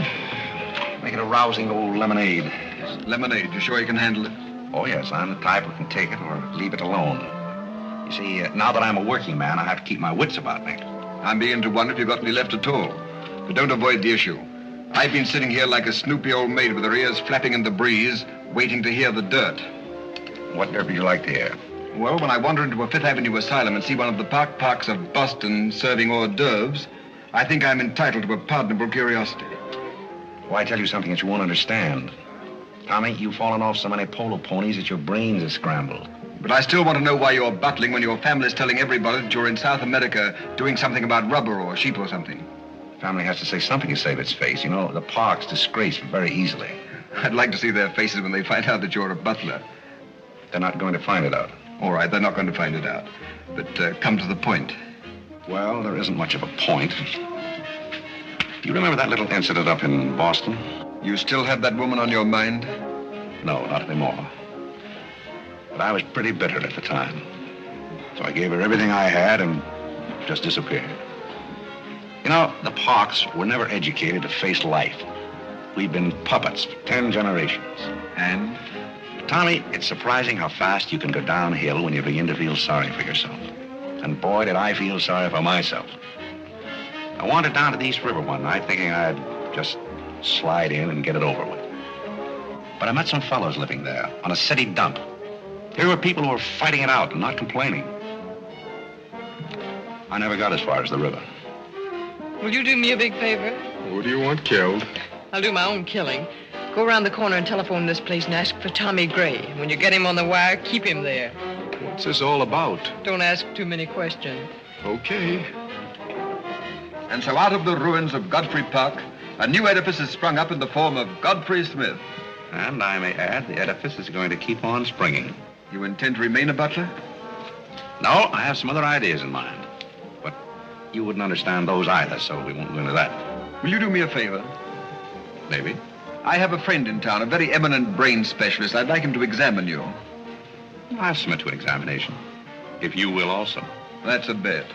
Make it a rousing old lemonade. Lemonade, you sure you can handle it? Oh, yes, I'm the type who can take it or leave it alone. You see, now that I'm a working man, I have to keep my wits about me. I'm beginning to wonder if you've got any left at all. But don't avoid the issue. I've been sitting here like a snoopy old maid with her ears flapping in the breeze, waiting to hear the dirt. What dirt would you like to hear? Well, when I wander into a Fifth Avenue asylum and see one of the parks of Boston serving hors d'oeuvres, I think I'm entitled to a pardonable curiosity. Why, I tell you something that you won't understand. Tommy, you've fallen off so many polo ponies that your brains are scrambled. But I still want to know why you're butling when your family's telling everybody that you're in South America doing something about rubber or sheep or something. Family has to say something to save its face. You know, the park's disgraced very easily. I'd like to see their faces when they find out that you're a butler. They're not going to find it out. All right, they're not going to find it out. But come to the point. Well, there isn't much of a point. You remember that little incident up in Boston? You still have that woman on your mind? No, not anymore. But I was pretty bitter at the time. So I gave her everything I had and just disappeared. You know, the Parks were never educated to face life. We've been puppets for 10 generations. And? Tommy, it's surprising how fast you can go downhill when you begin to feel sorry for yourself. And boy, did I feel sorry for myself. I wandered down to the East River one night thinking I'd just slide in and get it over with. But I met some fellows living there on a city dump. Here were people who were fighting it out and not complaining. I never got as far as the river. Will you do me a big favor? Who do you want killed? I'll do my own killing. Go around the corner and telephone this place and ask for Tommy Gray. When you get him on the wire, keep him there. What's this all about? Don't ask too many questions. Okay. And so out of the ruins of Godfrey Park, a new edifice has sprung up in the form of Godfrey Smith. And I may add, the edifice is going to keep on springing. You intend to remain a butler? No, I have some other ideas in mind. But you wouldn't understand those either, so we won't go into that. Will you do me a favor? Maybe. I have a friend in town, a very eminent brain specialist. I'd like him to examine you. I'll submit to an examination. If you will also. That's a bet.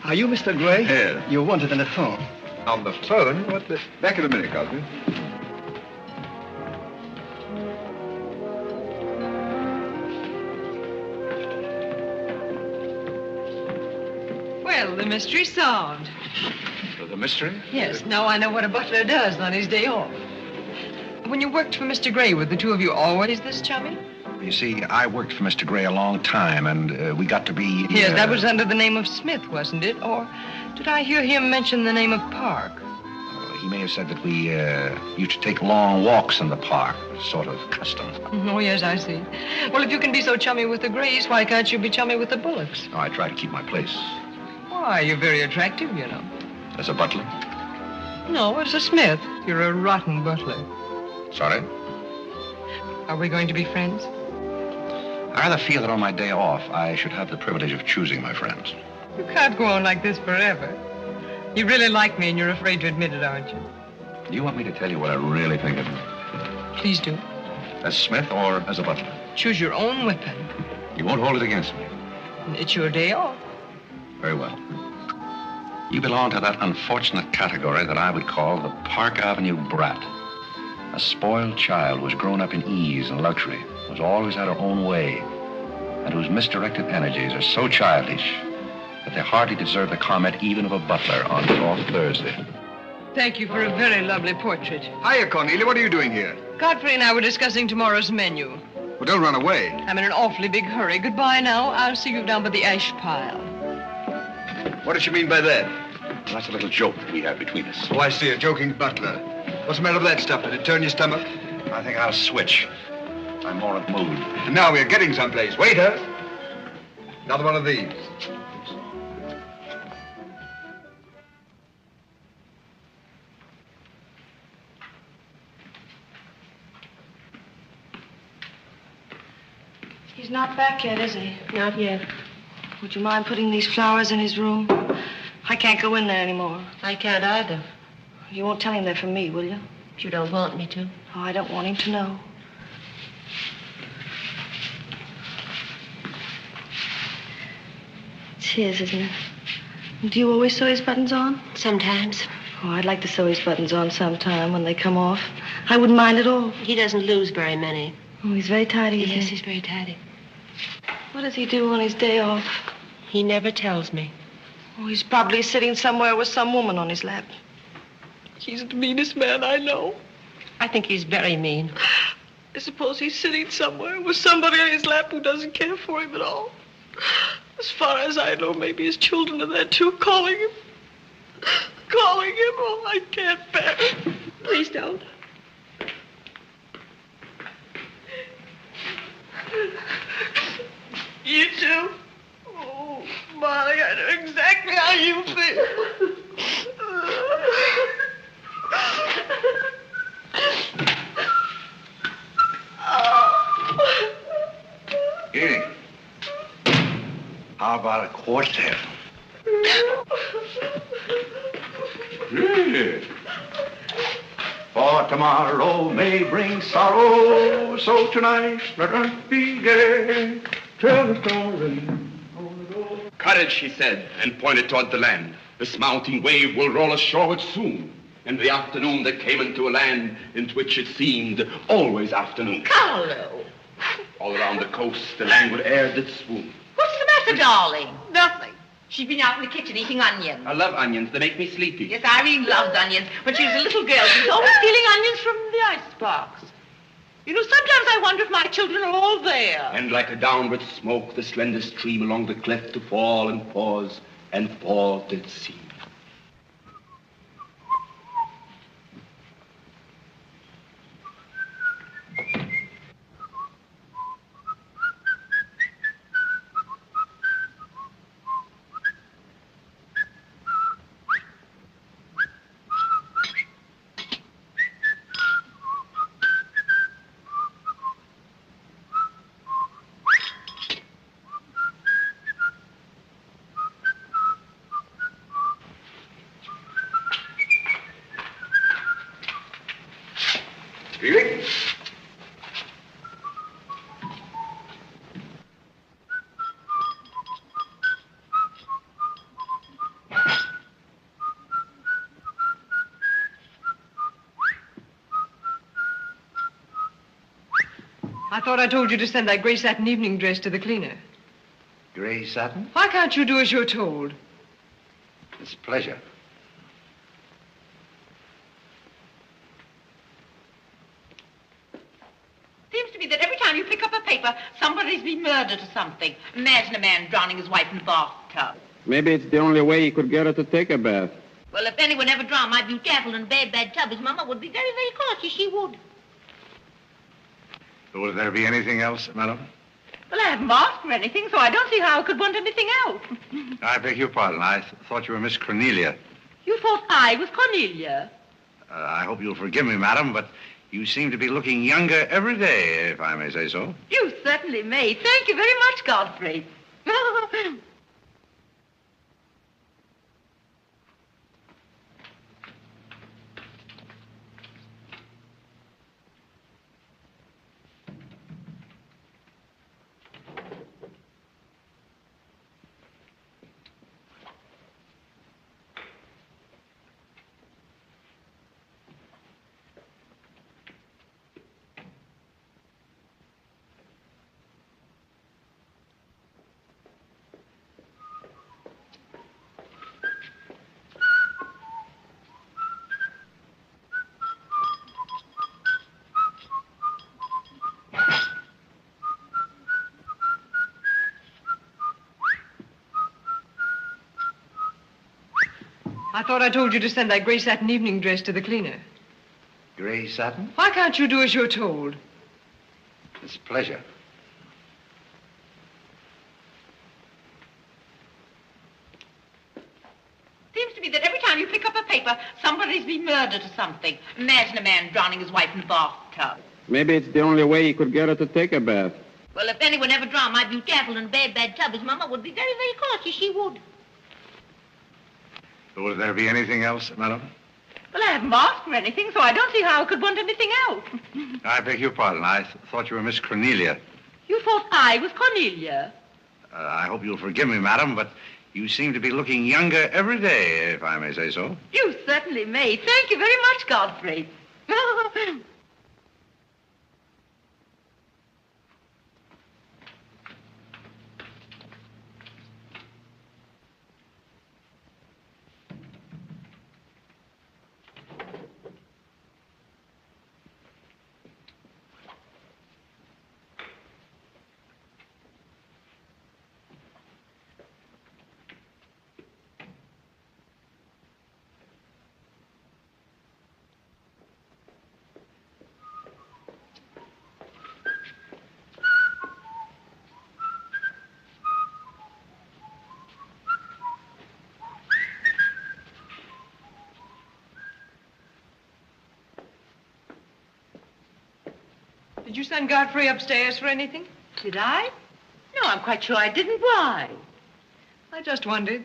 Are you Mr. Gray? Yes. You're wanted on the phone. On the phone? What the... Back in a minute, Godfrey. Well, the mystery's solved. The mystery? Yes, now I know what a butler does on his day off. When you worked for Mr. Gray, were the two of you always this chummy? You see, I worked for Mr. Gray a long time, and we got to be... Yes, that was under the name of Smith, wasn't it? Or did I hear him mention the name of Park? He may have said that we used to take long walks in the park, sort of custom. Oh, yes, I see. Well, if you can be so chummy with the Grays, why can't you be chummy with the Bullocks? Oh, I try to keep my place. Why, you're very attractive, you know. As a butler? No, as a Smith. You're a rotten butler. Sorry? Are we going to be friends? I rather feel that on my day off, I should have the privilege of choosing my friends. You can't go on like this forever. You really like me and you're afraid to admit it, aren't you? Do you want me to tell you what I really think of you? Please do. As Smith or as a butler? Choose your own weapon. You won't hold it against me. It's your day off. Very well. You belong to that unfortunate category that I would call the Park Avenue brat. A spoiled child who has grown up in ease and luxury, who's always had her own way, and whose misdirected energies are so childish that they hardly deserve the comment even of a butler on Soft Thursday. Thank you for a very lovely portrait. Hiya, Cornelia. What are you doing here? Godfrey and I were discussing tomorrow's menu. Well, don't run away. I'm in an awfully big hurry. Goodbye now. I'll see you down by the ash pile. What does she mean by that? Well, that's a little joke that we have between us. Oh, I see. A joking butler. What's the matter with that stuff? Did it turn your stomach? I think I'll switch. I'm more in the mood. And now we're getting someplace. Waiter! Another one of these. He's not back yet, is he? Not yet. Would you mind putting these flowers in his room? I can't go in there anymore. I can't either. You won't tell him they're from me, will you? If you don't want me to. Oh, I don't want him to know. It's his, isn't it? Do you always sew his buttons on? Sometimes. Oh, I'd like to sew his buttons on sometime when they come off. I wouldn't mind at all. He doesn't lose very many. Oh, he's very tidy. Yes, he's very tidy. What does he do on his day off? He never tells me. Oh, he's probably sitting somewhere with some woman on his lap. He's the meanest man I know. I think he's very mean. I suppose he's sitting somewhere with somebody on his lap who doesn't care for him at all. As far as I know, maybe his children are there too, calling him. Calling him. Oh, I can't bear it. Please don't. You too? Oh, Molly, I know exactly how you feel. Here. How about a quartet? Yeah. For tomorrow may bring sorrow, so tonight let us be gay. Tell the story. Courage, he said, and pointed toward the land. This mounting wave will roll us shoreward soon. In the afternoon they came into a land into which it seemed always afternoon. Carlo! All around the coast the languid air did swoon. What's the matter, darling? Nothing. She's been out in the kitchen eating onions. I love onions. They make me sleepy. Yes, Irene loves onions. When she was a little girl, she was always stealing onions from the icebox. You know, sometimes I wonder if my children are all there. And like a downward smoke, the slender stream along the cleft to fall and pause, and fall did seem. Really? I thought I told you to send that gray satin evening dress to the cleaner. Gray satin? Why can't you do as you're told? It's a pleasure. Seems to me that every time you pick up a paper, somebody's been murdered or something. Imagine a man drowning his wife in the bathtub. Maybe it's the only way he could get her to take a bath. Well, if anyone ever drowned my beauty apple in a bad tub, his mama would be very, very cautious. She would. Would there be anything else, madam? Well, I haven't asked for anything, so I don't see how I could want anything else. I beg your pardon. I thought you were Miss Cornelia. You thought I was Cornelia? I hope you'll forgive me, madam, but you seem to be looking younger every day, if I may say so. You certainly may. Thank you very much, Godfrey. I thought I told you to send that gray satin evening dress to the cleaner. Gray satin? Why can't you do as you're told? It's a pleasure. Seems to me that every time you pick up a paper, somebody's been murdered or something. Imagine a man drowning his wife in the bathtub. Maybe it's the only way he could get her to take a bath. Well, if anyone ever drowned my beauty apple in a bad tub, his mama would be very, very cautious. She would. Would there be anything else, madam? Well, I haven't asked for anything, so I don't see how I could want anything else. I beg your pardon. I thought you were Miss Cornelia. You thought I was Cornelia? I hope you'll forgive me, madam, but you seem to be looking younger every day, if I may say so. You certainly may. Thank you very much, Godfrey. Did you send Godfrey upstairs for anything? Did I? No, I'm quite sure I didn't. Why? I just wondered.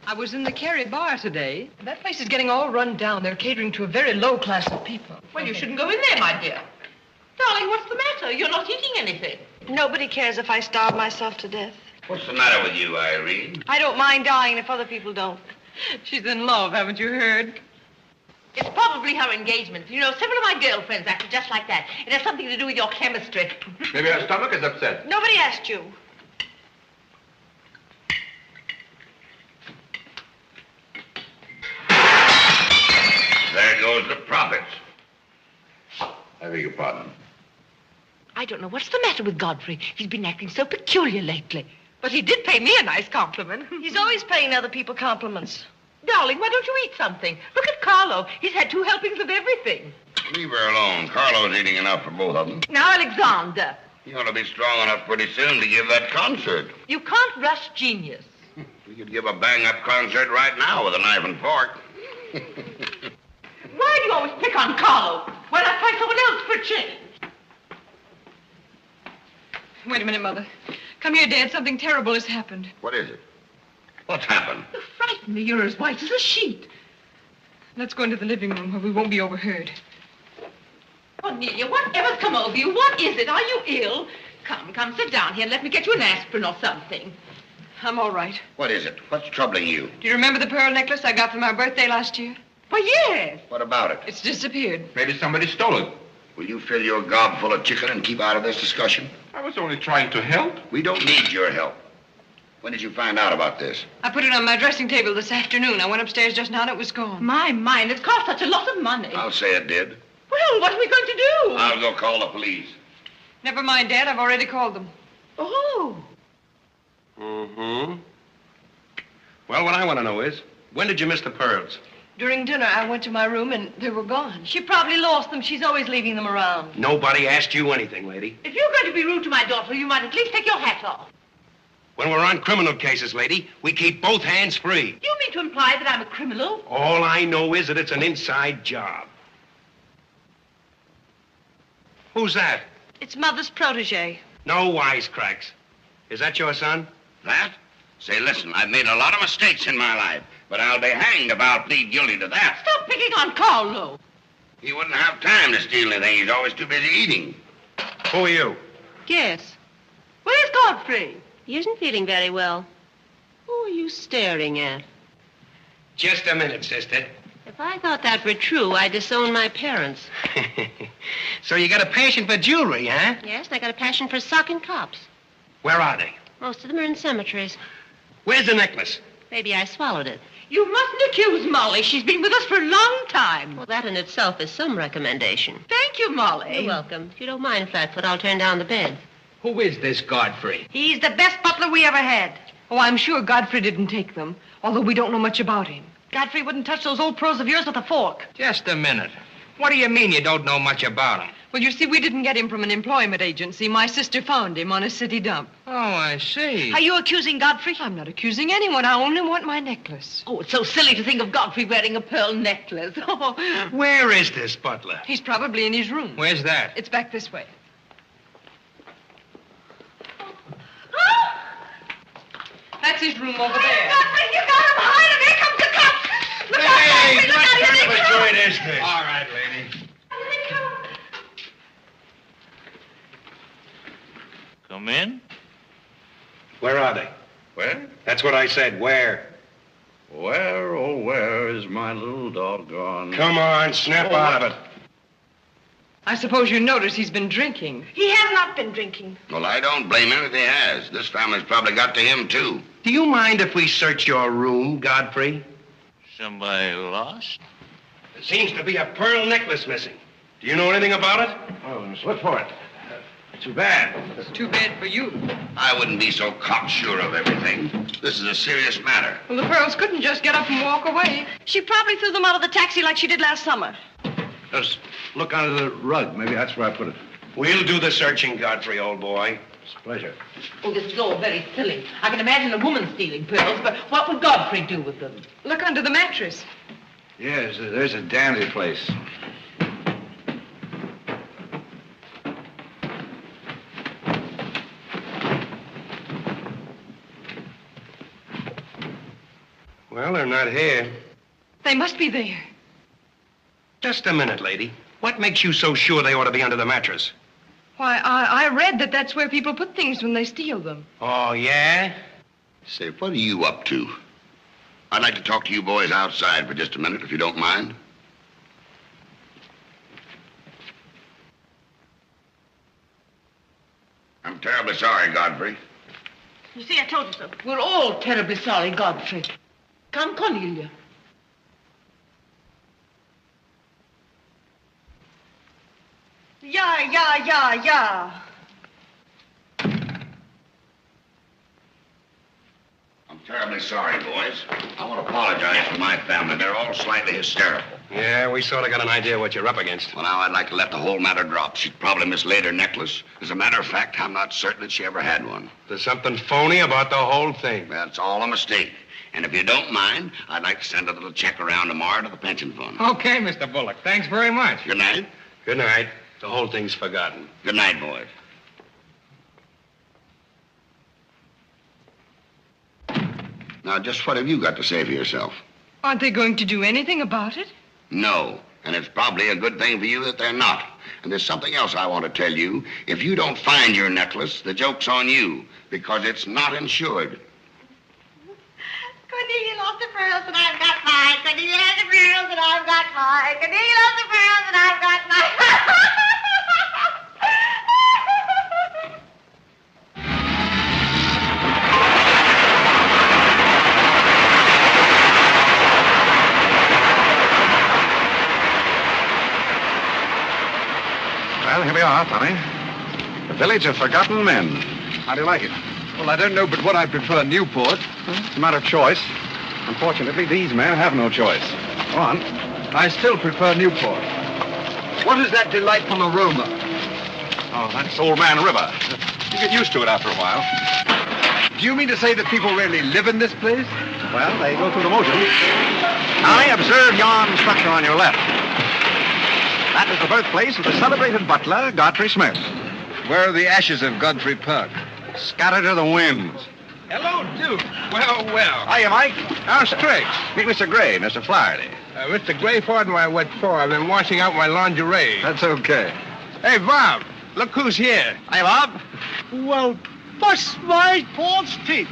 I was in the Cary bar today. That place is getting all run down. They're catering to a very low class of people. Well, you shouldn't go in there, my dear. Darling, what's the matter? You're not eating anything. Nobody cares if I starve myself to death. What's the matter with you, Irene? I don't mind dying if other people don't. She's in love, haven't you heard? It's probably her engagement. You know, several of my girlfriends acted just like that. It has something to do with your chemistry. Maybe her stomach is upset. Nobody asked you. There goes the profits. I beg your pardon. I don't know what's the matter with Godfrey. He's been acting so peculiar lately. But he did pay me a nice compliment. He's always paying other people compliments. Darling, why don't you eat something? Look at Carlo. He's had 2 helpings of everything. Leave her alone. Carlo's eating enough for both of them. Now, Alexander. You ought to be strong enough pretty soon to give that concert. You can't rush genius. We could give a bang-up concert right now with a knife and fork. Why do you always pick on Carlo? Why not try someone else for a change? Wait a minute, Mother. Come here, Dad. Something terrible has happened. What is it? What's happened? You frighten me. You're as white as a sheet. Let's go into the living room where we won't be overheard. Cornelia, whatever's come over you? What is it? Are you ill? Come, sit down here and let me get you an aspirin or something. I'm all right. What is it? What's troubling you? Do you remember the pearl necklace I got for my birthday last year? Why, yes. What about it? It's disappeared. Maybe somebody stole it. Will you fill your gob full of chicken and keep out of this discussion? I was only trying to help. We don't need your help. When did you find out about this? I put it on my dressing table this afternoon. I went upstairs just now and it was gone. My mind, it's cost such a lot of money. I'll say it did. Well, what are we going to do? I'll go call the police. Never mind, Dad. I've already called them. Oh. Mm-hmm. Well, what I want to know is, when did you miss the pearls? During dinner, I went to my room and they were gone. She probably lost them. She's always leaving them around. Nobody asked you anything, lady. If you're going to be rude to my daughter, you might at least take your hat off. When we're on criminal cases, lady, we keep both hands free. You mean to imply that I'm a criminal? All I know is that it's an inside job. Who's that? It's Mother's protege. No wisecracks. Is that your son? That? Say, listen, I've made a lot of mistakes in my life, but I'll be hanged if I'll plead guilty to that. Stop picking on Carlo. He wouldn't have time to steal anything. He's always too busy eating. Who are you? Yes. Where's Godfrey? He isn't feeling very well. Who are you staring at? Just a minute, sister. If I thought that were true, I'd disown my parents. So you got a passion for jewelry, huh? Yes, and I got a passion for socking cops. Where are they? Most of them are in cemeteries. Where's the necklace? Maybe I swallowed it. You mustn't accuse Molly. She's been with us for a long time. Well, that in itself is some recommendation. Thank you, Molly. You're welcome. If you don't mind, Flatfoot, I'll turn down the bed. Who is this Godfrey? He's the best butler we ever had. Oh, I'm sure Godfrey didn't take them, although we don't know much about him. Godfrey wouldn't touch those old pearls of yours with a fork. Just a minute. What do you mean you don't know much about him? Well, you see, we didn't get him from an employment agency. My sister found him on a city dump. Oh, I see. Are you accusing Godfrey? I'm not accusing anyone. I only want my necklace. Oh, it's so silly to think of Godfrey wearing a pearl necklace. Oh. Where is this butler? He's probably in his room. Where's that? It's back this way. That's his room over there. Godfrey, you got him. Hide him. Here comes the cops. Look out, Hey, Godfrey, look what out. Here kind they of a come. joint is this? All right, lady. Here they come. Come in. Where are they? Where? That's what I said. Where? Where, oh, where is my little doggone? Come on, snap out of it. I suppose you notice he's been drinking. He has not been drinking. Well, I don't blame him if he has. This family's probably got to him, too. Do you mind if we search your room, Godfrey? Somebody lost? There seems to be a pearl necklace missing. Do you know anything about it? Oh, just look for it. Too bad. It's too bad for you. I wouldn't be so cocksure of everything. This is a serious matter. Well, the pearls couldn't just get up and walk away. She probably threw them out of the taxi like she did last summer. Just look under the rug. Maybe that's where I put it. We'll do the searching, Godfrey, old boy. It's a pleasure. Oh, this is all very silly. I can imagine a woman stealing pearls, but what would Godfrey do with them? Look under the mattress. Yes, there's a dandy place. Well, they're not here. They must be there. Just a minute, lady. What makes you so sure they ought to be under the mattress? Why, I read that that's where people put things when they steal them. Oh, yeah? Say, what are you up to? I'd like to talk to you boys outside for just a minute, if you don't mind. I'm terribly sorry, Godfrey. You see, I told you so. We're all terribly sorry, Godfrey. Come, Cornelia. Yeah. I'm terribly sorry, boys. I want to apologize for my family. They're all slightly hysterical. Yeah, we sort of got an idea what you're up against. Well, now, I'd like to let the whole matter drop. She'd probably mislaid her necklace. As a matter of fact, I'm not certain that she ever had one. There's something phony about the whole thing. That's all a mistake. And if you don't mind, I'd like to send a little check around tomorrow to the pension fund. Okay, Mr. Bullock. Thanks very much. Good night. Good night. The whole thing's forgotten. Good night, boys. Now, just what have you got to say for yourself? Aren't they going to do anything about it? No. And it's probably a good thing for you that they're not. And there's something else I want to tell you. If you don't find your necklace, the joke's on you, because it's not insured. Cornelia lost the pearls and I've got mine. Cornelia lost the pearls and I've got mine. Cornelia lost the pearls and I've got mine. Well, here we are, Tommy. The Village of Forgotten Men. How do you like it? Well, I don't know but what I prefer Newport. It's a matter of choice. Unfortunately, these men have no choice. Go on. I still prefer Newport. What is that delightful aroma? Oh, that's Old Man River. You get used to it after a while. Do you mean to say that people really live in this place? Well, they go through the motions. Tommy, observe yon structure on your left. That is the birthplace of the celebrated butler, Godfrey Smith. Where are the ashes of Godfrey Park? Scattered to the winds. Hello, Duke. Well. Hiya, Mike. How's tricks? Meet Mr. Gray, Mr. Flaherty. Mr. Gray, pardon my what for? I've been washing out my lingerie. That's okay. Hey, Bob, look who's here. Hey, Bob. Well, bust my false teeth.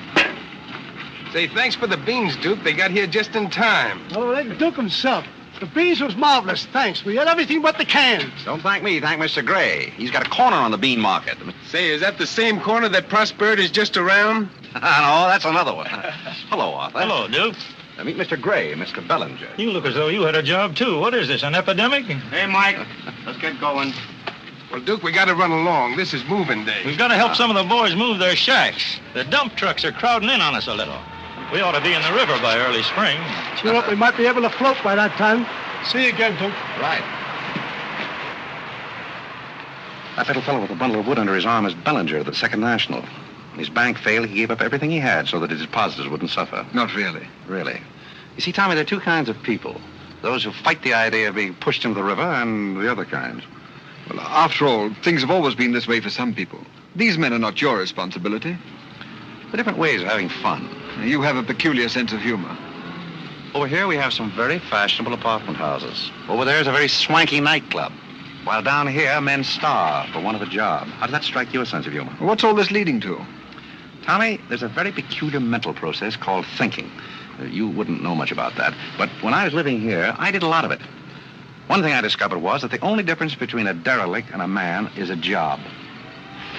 Say, thanks for the beans, Duke. They got here just in time. Oh, that Duke himself. The beans was marvelous, thanks. We had everything but the cans. Don't thank me, thank Mr. Gray. He's got a corner on the bean market. Say, is that the same corner that Prosperity is just around? No, that's another one. Hello, Arthur. Hello, Duke. Meet Mr. Gray, Mr. Bellinger. You look as though you had a job, too. What is this, an epidemic? Hey, Mike, let's get going. Well, Duke, we got to run along. This is moving day. We've got to help some of the boys move their shacks. The dump trucks are crowding in on us a little. We ought to be in the river by early spring. Cheer up, we might be able to float by that time. See you again, Duke. Right. That little fellow with a bundle of wood under his arm is Bellinger of the Second National. When his bank failed, he gave up everything he had so that his depositors wouldn't suffer. Not really. Really. You see, Tommy, there are two kinds of people. Those who fight the idea of being pushed into the river and the other kinds. Well, after all, things have always been this way for some people. These men are not your responsibility. They're different ways of having fun. You have a peculiar sense of humor. Over here, we have some very fashionable apartment houses. Over there is a very swanky nightclub. While down here, men starve for want of a job. How does that strike you, a sense of humor? What's all this leading to? Tommy, there's a very peculiar mental process called thinking. You wouldn't know much about that. But when I was living here, I did a lot of it. One thing I discovered was that the only difference between a derelict and a man is a job.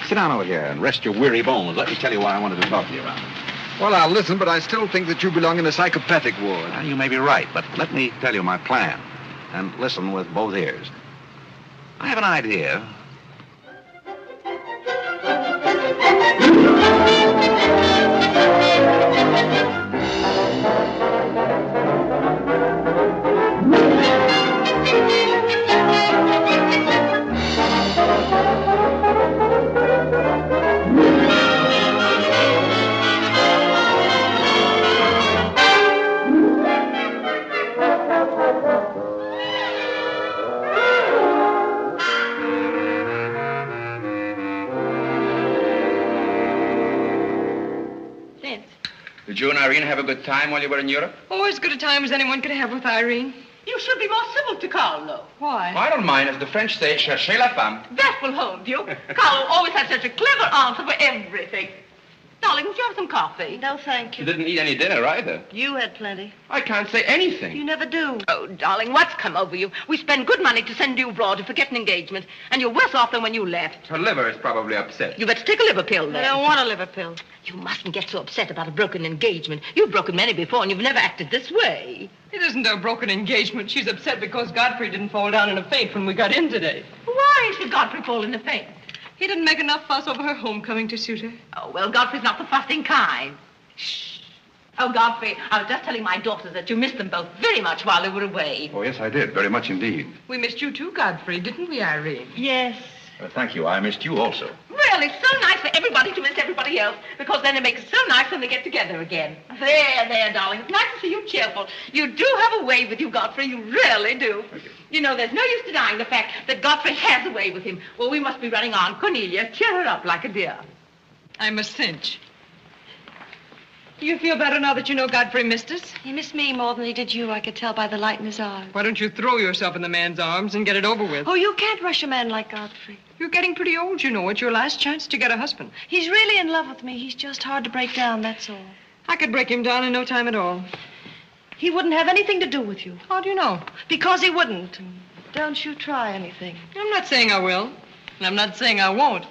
Sit down over here and rest your weary bones. Let me tell you why I wanted to talk to you about it. Well, I'll listen, but I still think that you belong in a psychopathic ward. Well, you may be right, but let me tell you my plan. And listen with both ears. I have an idea. Did you and Irene have a good time while you were in Europe? Oh, as good a time as anyone could have with Irene. You should be more civil to Carl, though. Why? I don't mind. As the French say, cherchez la femme. That will hold you. Carl always had such a clever answer for everything. Darling, would you have some coffee? No, thank You you. didn't eat any dinner either. You had plenty. I can't say anything. You never do. Oh, darling, what's come over you? We spend good money to send you abroad to forget an engagement, and you're worse off than when you left. Her liver is probably upset. You better take a liver pill, then. I don't want a liver pill. You mustn't get so upset about a broken engagement. You've broken many before, and you've never acted this way. It isn't a broken engagement. She's upset because Godfrey didn't fall down in a faint when we got in today. Why should Godfrey fall in a faint? He didn't make enough fuss over her homecoming to suit her. Oh, well, Godfrey's not the fussing kind. Shh. Oh, Godfrey, I was just telling my daughters that you missed them both very much while they were away. Oh, yes, I did. Very much indeed. We missed you too, Godfrey, didn't we, Irene? Yes. Thank you. I missed you also. Really, it's so nice for everybody to miss everybody else, because then it makes it so nice when they get together again. There, darling. It's nice to see you cheerful. You do have a way with you, Godfrey. You really do. You know, there's no use denying the fact that Godfrey has a way with him. Well, we must be running on. Cornelia, cheer her up like a dear. I'm a cinch. Do you feel better now that you know Godfrey missed us? He missed me more than he did you. I could tell by the light in his eyes. Why don't you throw yourself in the man's arms and get it over with? Oh, you can't rush a man like Godfrey. You're getting pretty old, you know. It's your last chance to get a husband. He's really in love with me. He's just hard to break down, that's all. I could break him down in no time at all. He wouldn't have anything to do with you. How do you know? Because he wouldn't. Don't you try anything. I'm not saying I will, and I'm not saying I won't.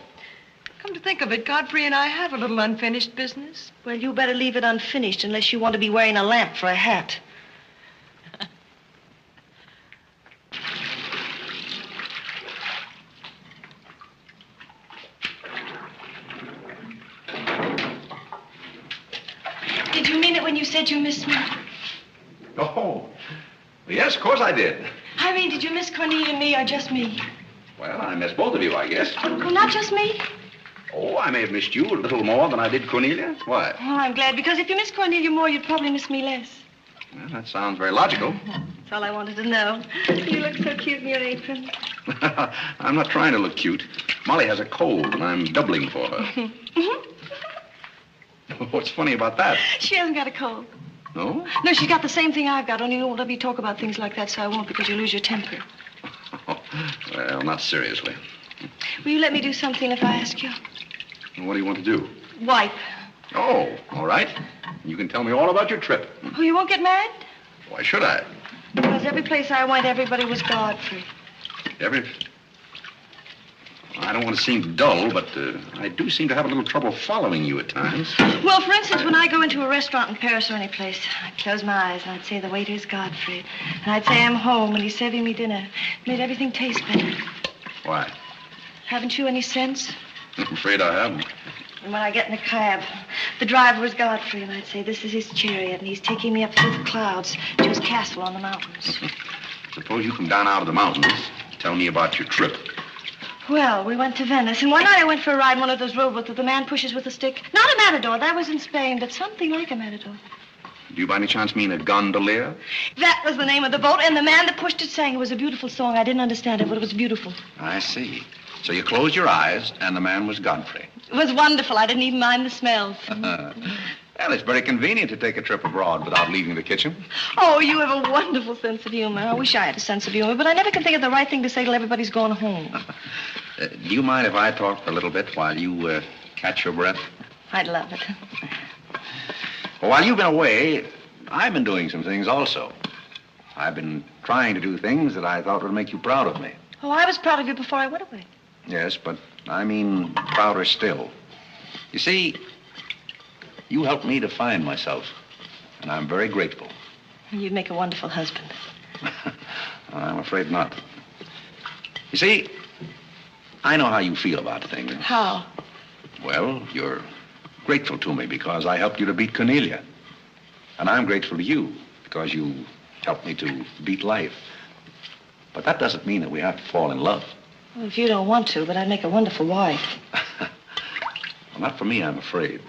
Come to think of it, Godfrey and I have a little unfinished business. Well, you better leave it unfinished unless you want to be wearing a lamp for a hat. Did you mean it when you said you missed me? Oh, yes, of course I did. I mean, did you miss Cornelia and me or just me? Well, I missed both of you, I guess. Oh, not just me? Oh, I may have missed you a little more than I did Cornelia. Why? Oh, I'm glad, because if you miss Cornelia more, you'd probably miss me less. Well, that sounds very logical. That's all I wanted to know. You look so cute in your apron. I'm not trying to look cute. Molly has a cold, and I'm doubling for her. What's funny about that? She hasn't got a cold. No? No, she's got the same thing I've got, only you won't let me talk about things like that, so I won't, because you lose your temper. Well, not seriously. Will you let me do something if I ask you? What do you want to do? Wipe. Oh, all right. You can tell me all about your trip. Oh, you won't get married? Why should I? Because every place I went, everybody was Godfrey. I don't want to seem dull, but I do seem to have a little trouble following you at times. Well, for instance, when I go into a restaurant in Paris or any place, I'd close my eyes and I'd say the waiter's Godfrey. And I'd say I'm home and he's serving me dinner. It made everything taste better. Why? Haven't you any sense? I'm afraid I haven't. And when I get in a cab, the driver was Godfrey, and I'd say, this is his chariot, and he's taking me up through the clouds to his castle on the mountains. Suppose you come down out of the mountains. Tell me about your trip. Well, we went to Venice, and one night I went for a ride in one of those rowboats that the man pushes with a stick. Not a matador, that was in Spain, but something like a matador. Do you by any chance mean a gondolier? That was the name of the boat, and the man that pushed it sang. It was a beautiful song. I didn't understand it, but it was beautiful. I see. So you closed your eyes, and the man was Godfrey. It was wonderful. I didn't even mind the smells. Well, it's very convenient to take a trip abroad without leaving the kitchen. Oh, you have a wonderful sense of humor. I wish I had a sense of humor, but I never can think of the right thing to say till everybody's gone home. Do you mind if I talk a little bit while you catch your breath? I'd love it. Well, while you've been away, I've been doing some things also. I've been trying to do things that I thought would make you proud of me. Oh, I was proud of you before I went away. Yes, but I mean prouder still. You see, you helped me to find myself, and I'm very grateful. You'd make a wonderful husband. I'm afraid not. You see, I know how you feel about things. How? Well, you're grateful to me because I helped you to beat Cornelia. And I'm grateful to you because you helped me to beat life. But that doesn't mean that we have to fall in love. Well, if you don't want to, but I'd make a wonderful wife. Well, not for me, I'm afraid.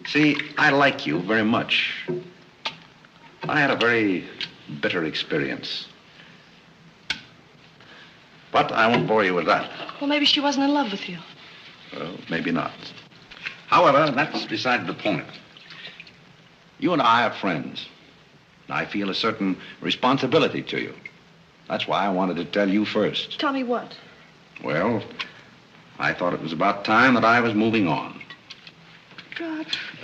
See, I like you very much. I had a very bitter experience. But I won't bore you with that. Well, maybe she wasn't in love with you. Well, maybe not. However, that's beside the point. You and I are friends. I feel a certain responsibility to you. That's why I wanted to tell you first. Tell me what? Well, I thought it was about time that I was moving on. Godfrey.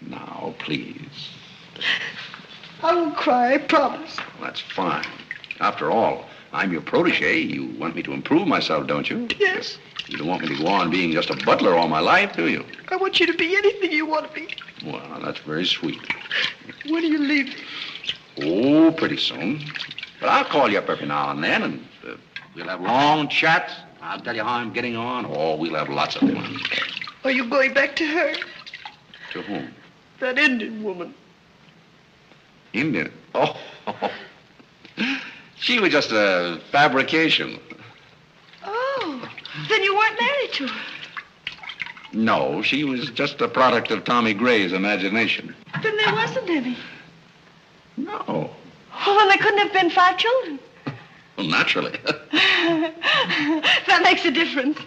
Now, please. I won't cry, I promise. Well, that's fine. After all, I'm your protege. You want me to improve myself, don't you? Yes. You don't want me to go on being just a butler all my life, do you? I want you to be anything you want to be. Well, that's very sweet. When are you leaving? Oh, pretty soon. But I'll call you up every now and then, and we'll have long chats. I'll tell you how I'm getting on. Oh, we'll have lots of fun. Are you going back to her? To whom? That Indian woman. Indian? Oh. She was just a fabrication. Oh, then you weren't married to her. No, she was just a product of Tommy Gray's imagination. Then there wasn't any. No. Oh, then there couldn't have been 5 children. Well, naturally. That makes a difference.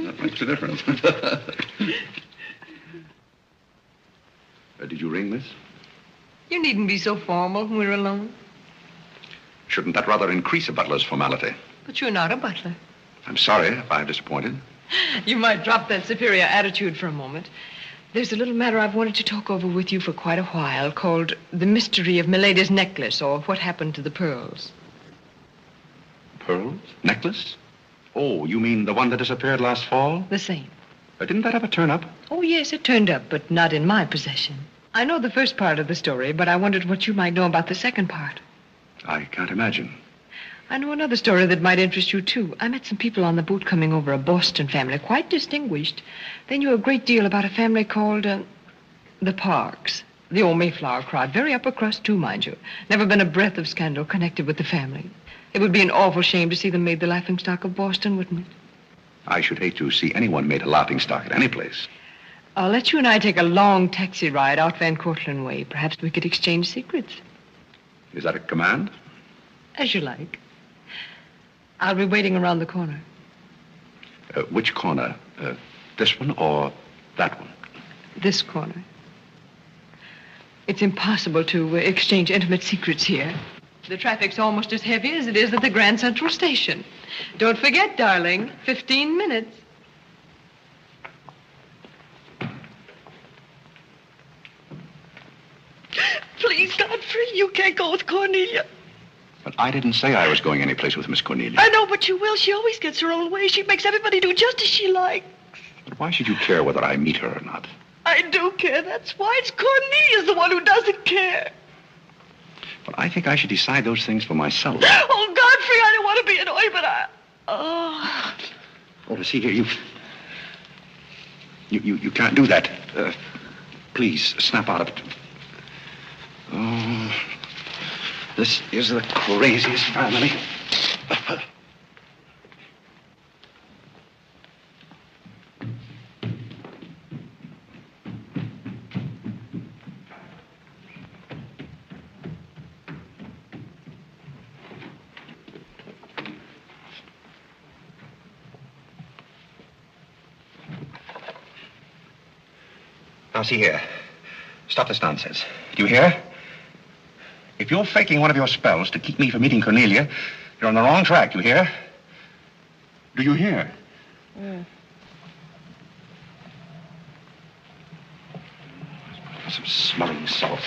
That makes a difference. Did you ring, miss? You needn't be so formal when we're alone. Shouldn't that rather increase a butler's formality? But you're not a butler. I'm sorry if I've disappointed. You might drop that superior attitude for a moment. There's a little matter I've wanted to talk over with you for quite a while called The Mystery of Milady's Necklace, or What Happened to the Pearls. Pearls? Necklace? Oh, you mean the one that disappeared last fall? The same. Didn't that ever turn up? Oh, yes, it turned up, but not in my possession. I know the first part of the story, but I wondered what you might know about the second part. I can't imagine. I know another story that might interest you, too. I met some people on the boat coming over, a Boston family, quite distinguished. They knew a great deal about a family called, the Parks. The old Mayflower crowd. Very upper crust, too, mind you. Never been a breath of scandal connected with the family. It would be an awful shame to see them made the laughingstock of Boston, wouldn't it? I should hate to see anyone made a laughingstock at any place. I'll let you and I take a long taxi ride out Van Cortlandt way. Perhaps we could exchange secrets. Is that a command? As you like. I'll be waiting around the corner. Which corner? This one or that one? This corner. It's impossible to exchange intimate secrets here. The traffic's almost as heavy as it is at the Grand Central Station. Don't forget, darling, 15 minutes. Please, Godfrey, you can't go with Cornelia. But I didn't say I was going anyplace with Miss Cornelia. I know, but you will. She always gets her own way. She makes everybody do just as she likes. But why should you care whether I meet her or not? I do care. That's why. It's Cornelia's the one who doesn't care. But I think I should decide those things for myself. Oh, Godfrey, I don't want to be annoyed, but I... Oh, see here, you can't do that. Please, snap out of it. Oh, this is the craziest family. Now, see here. Stop this nonsense. Do you hear? If you're faking one of your spells to keep me from meeting Cornelia, you're on the wrong track, you hear? Do you hear? Yeah. Some smelling salts.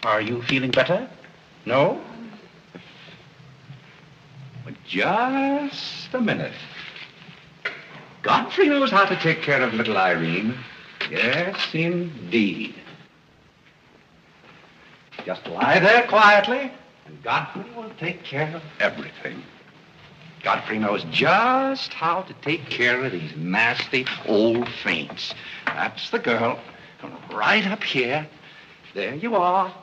Are you feeling better? No? But just a minute. Godfrey knows how to take care of little Irene. Yes, indeed. Just lie there quietly, and Godfrey will take care of everything. Godfrey knows just how to take care of these nasty old faints. That's the girl. Right up here. There you are.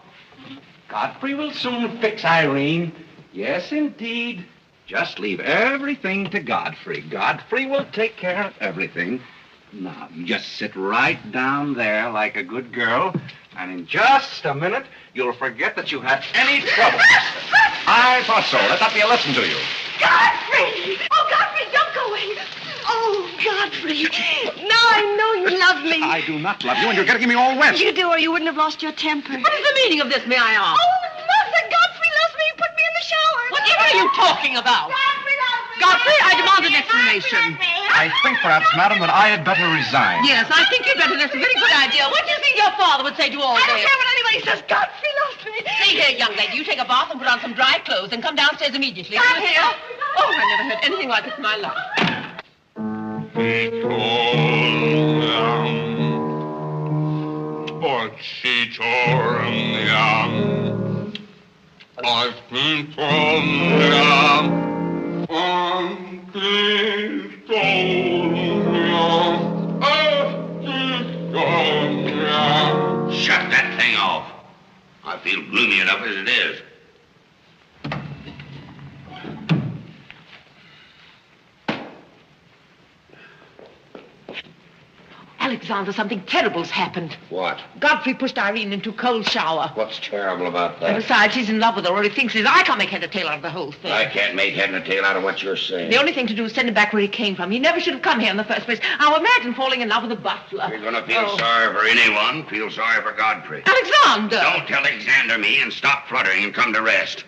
Godfrey will soon fix Irene. Yes, indeed. Just leave everything to Godfrey. Godfrey will take care of everything. Now, you just sit right down there like a good girl, and in just a minute, you'll forget that you had any trouble. I thought so. Let that be a lesson to you. Godfrey! Oh, Godfrey, don't go away. Oh, Godfrey. Now I know you love me. I do not love you, and you're getting me all wet. You do, or you wouldn't have lost your temper. What is the meaning of this, may I ask? Oh, Mother, Godfrey loves me. He put me in the shower. Whatever are you talking about? Godfrey, I demand an explanation. I think, perhaps, madam, that I had better resign. Yes, I think you'd better. That's a very good idea. What do you think your father would say to all I this? don't care what anybody says. Godfrey loves me. See here, young lady, you take a bath and put on some dry clothes and come downstairs immediately. I'm here. Oh, I never heard anything like this in my life. I've been Shut that thing off. I feel gloomy enough as it is. Alexander, something terrible's happened. What? Godfrey pushed Irene into a cold shower. What's terrible about And that? besides, he's in love with her, or he thinks he is. I can't make head or tail out of the whole thing. I can't make head and tail out of what you're saying. The only thing to do is send him back where he came from. He never should have come here in the first place. Now imagine falling in love with a butler. You're going to feel sorry for anyone. Feel sorry for Godfrey. Alexander! Don't Alexander me and stop fluttering and come to rest.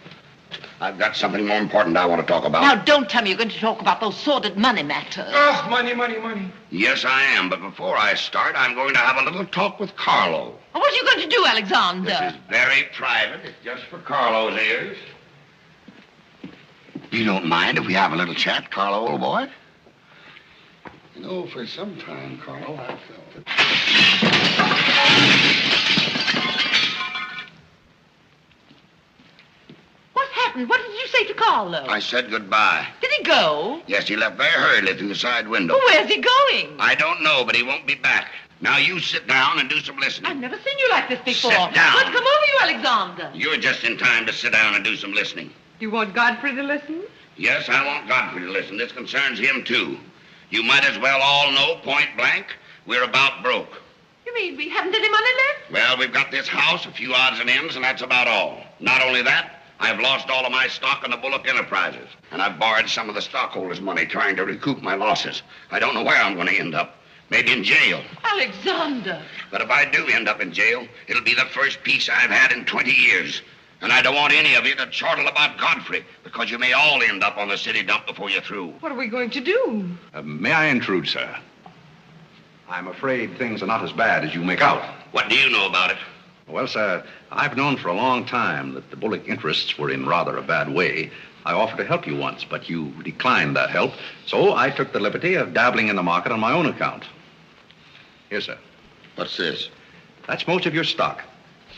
I've got something more important I want to talk about. Now, don't tell me you're going to talk about those sordid money matters. Oh, money, money, money. Yes, I am. But before I start, I'm going to have a little talk with Carlo. What are you going to do, Alexander? This is very private. It's just for Carlo's ears. You don't mind if we have a little chat, Carlo, old boy? You know, for some time, Carlo, I felt it. What happened? What did you say to Carlo? I said goodbye. Did he go? Yes, he left very hurriedly through the side window. Well, where's he going? I don't know, but he won't be back. Now you sit down and do some listening. I've never seen you like this before. Sit down. What's come over you, Alexander? You're just in time to sit down and do some listening. You want Godfrey to listen? Yes, I want Godfrey to listen. This concerns him, too. You might as well all know, point blank, we're about broke. You mean we haven't any money left? Well, we've got this house, a few odds and ends, and that's about all. Not only that, I've lost all of my stock in the Bullock Enterprises, and I've borrowed some of the stockholders' money trying to recoup my losses. I don't know where I'm going to end up. Maybe in jail. Alexander. But if I do end up in jail, it'll be the first peace I've had in 20 years. And I don't want any of you to chortle about Godfrey, because you may all end up on the city dump before you're through. What are we going to do? May I intrude, sir? I'm afraid things are not as bad as you make out. What do you know about it? Well, sir, I've known for a long time that the Bullock interests were in rather a bad way. I offered to help you once, but you declined that help, so I took the liberty of dabbling in the market on my own account. Here, sir. What's this? That's most of your stock.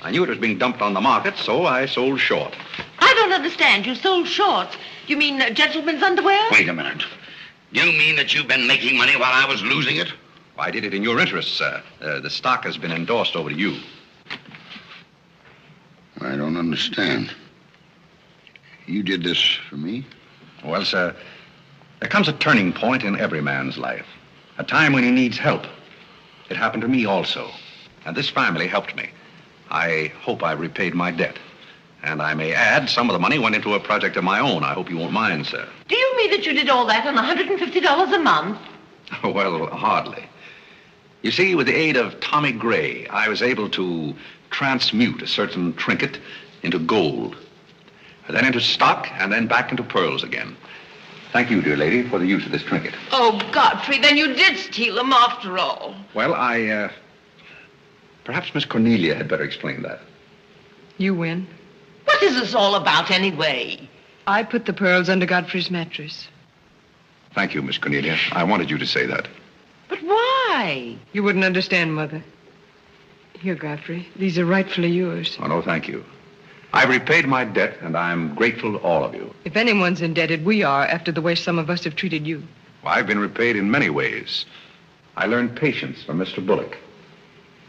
I knew it was being dumped on the market, so I sold short. I don't understand. You sold shorts. You mean gentlemen's underwear? Wait a minute. You mean that you've been making money while I was losing it? I did it in your interest, sir. The stock has been endorsed over to you. I don't understand. You did this for me? Well, sir, there comes a turning point in every man's life. A time when he needs help. It happened to me also. And this family helped me. I hope I repaid my debt. And I may add, some of the money went into a project of my own. I hope you won't mind, sir. Do you mean that you did all that on $150 a month? Well, hardly. You see, with the aid of Tommy Gray, I was able to transmute a certain trinket into gold, then into stock, and then back into pearls again. Thank you, dear lady, for the use of this trinket. Oh, Godfrey, then you did steal them after all. Well, perhaps Miss Cornelia had better explain that. You win. What is this all about, anyway? I put the pearls under Godfrey's mattress. Thank you, Miss Cornelia. I wanted you to say that. But why? You wouldn't understand, Mother. Here, Godfrey. These are rightfully yours. Oh, no, thank you. I've repaid my debt, and I'm grateful to all of you. If anyone's indebted, we are, after the way some of us have treated you. Well, I've been repaid in many ways. I learned patience from Mr. Bullock.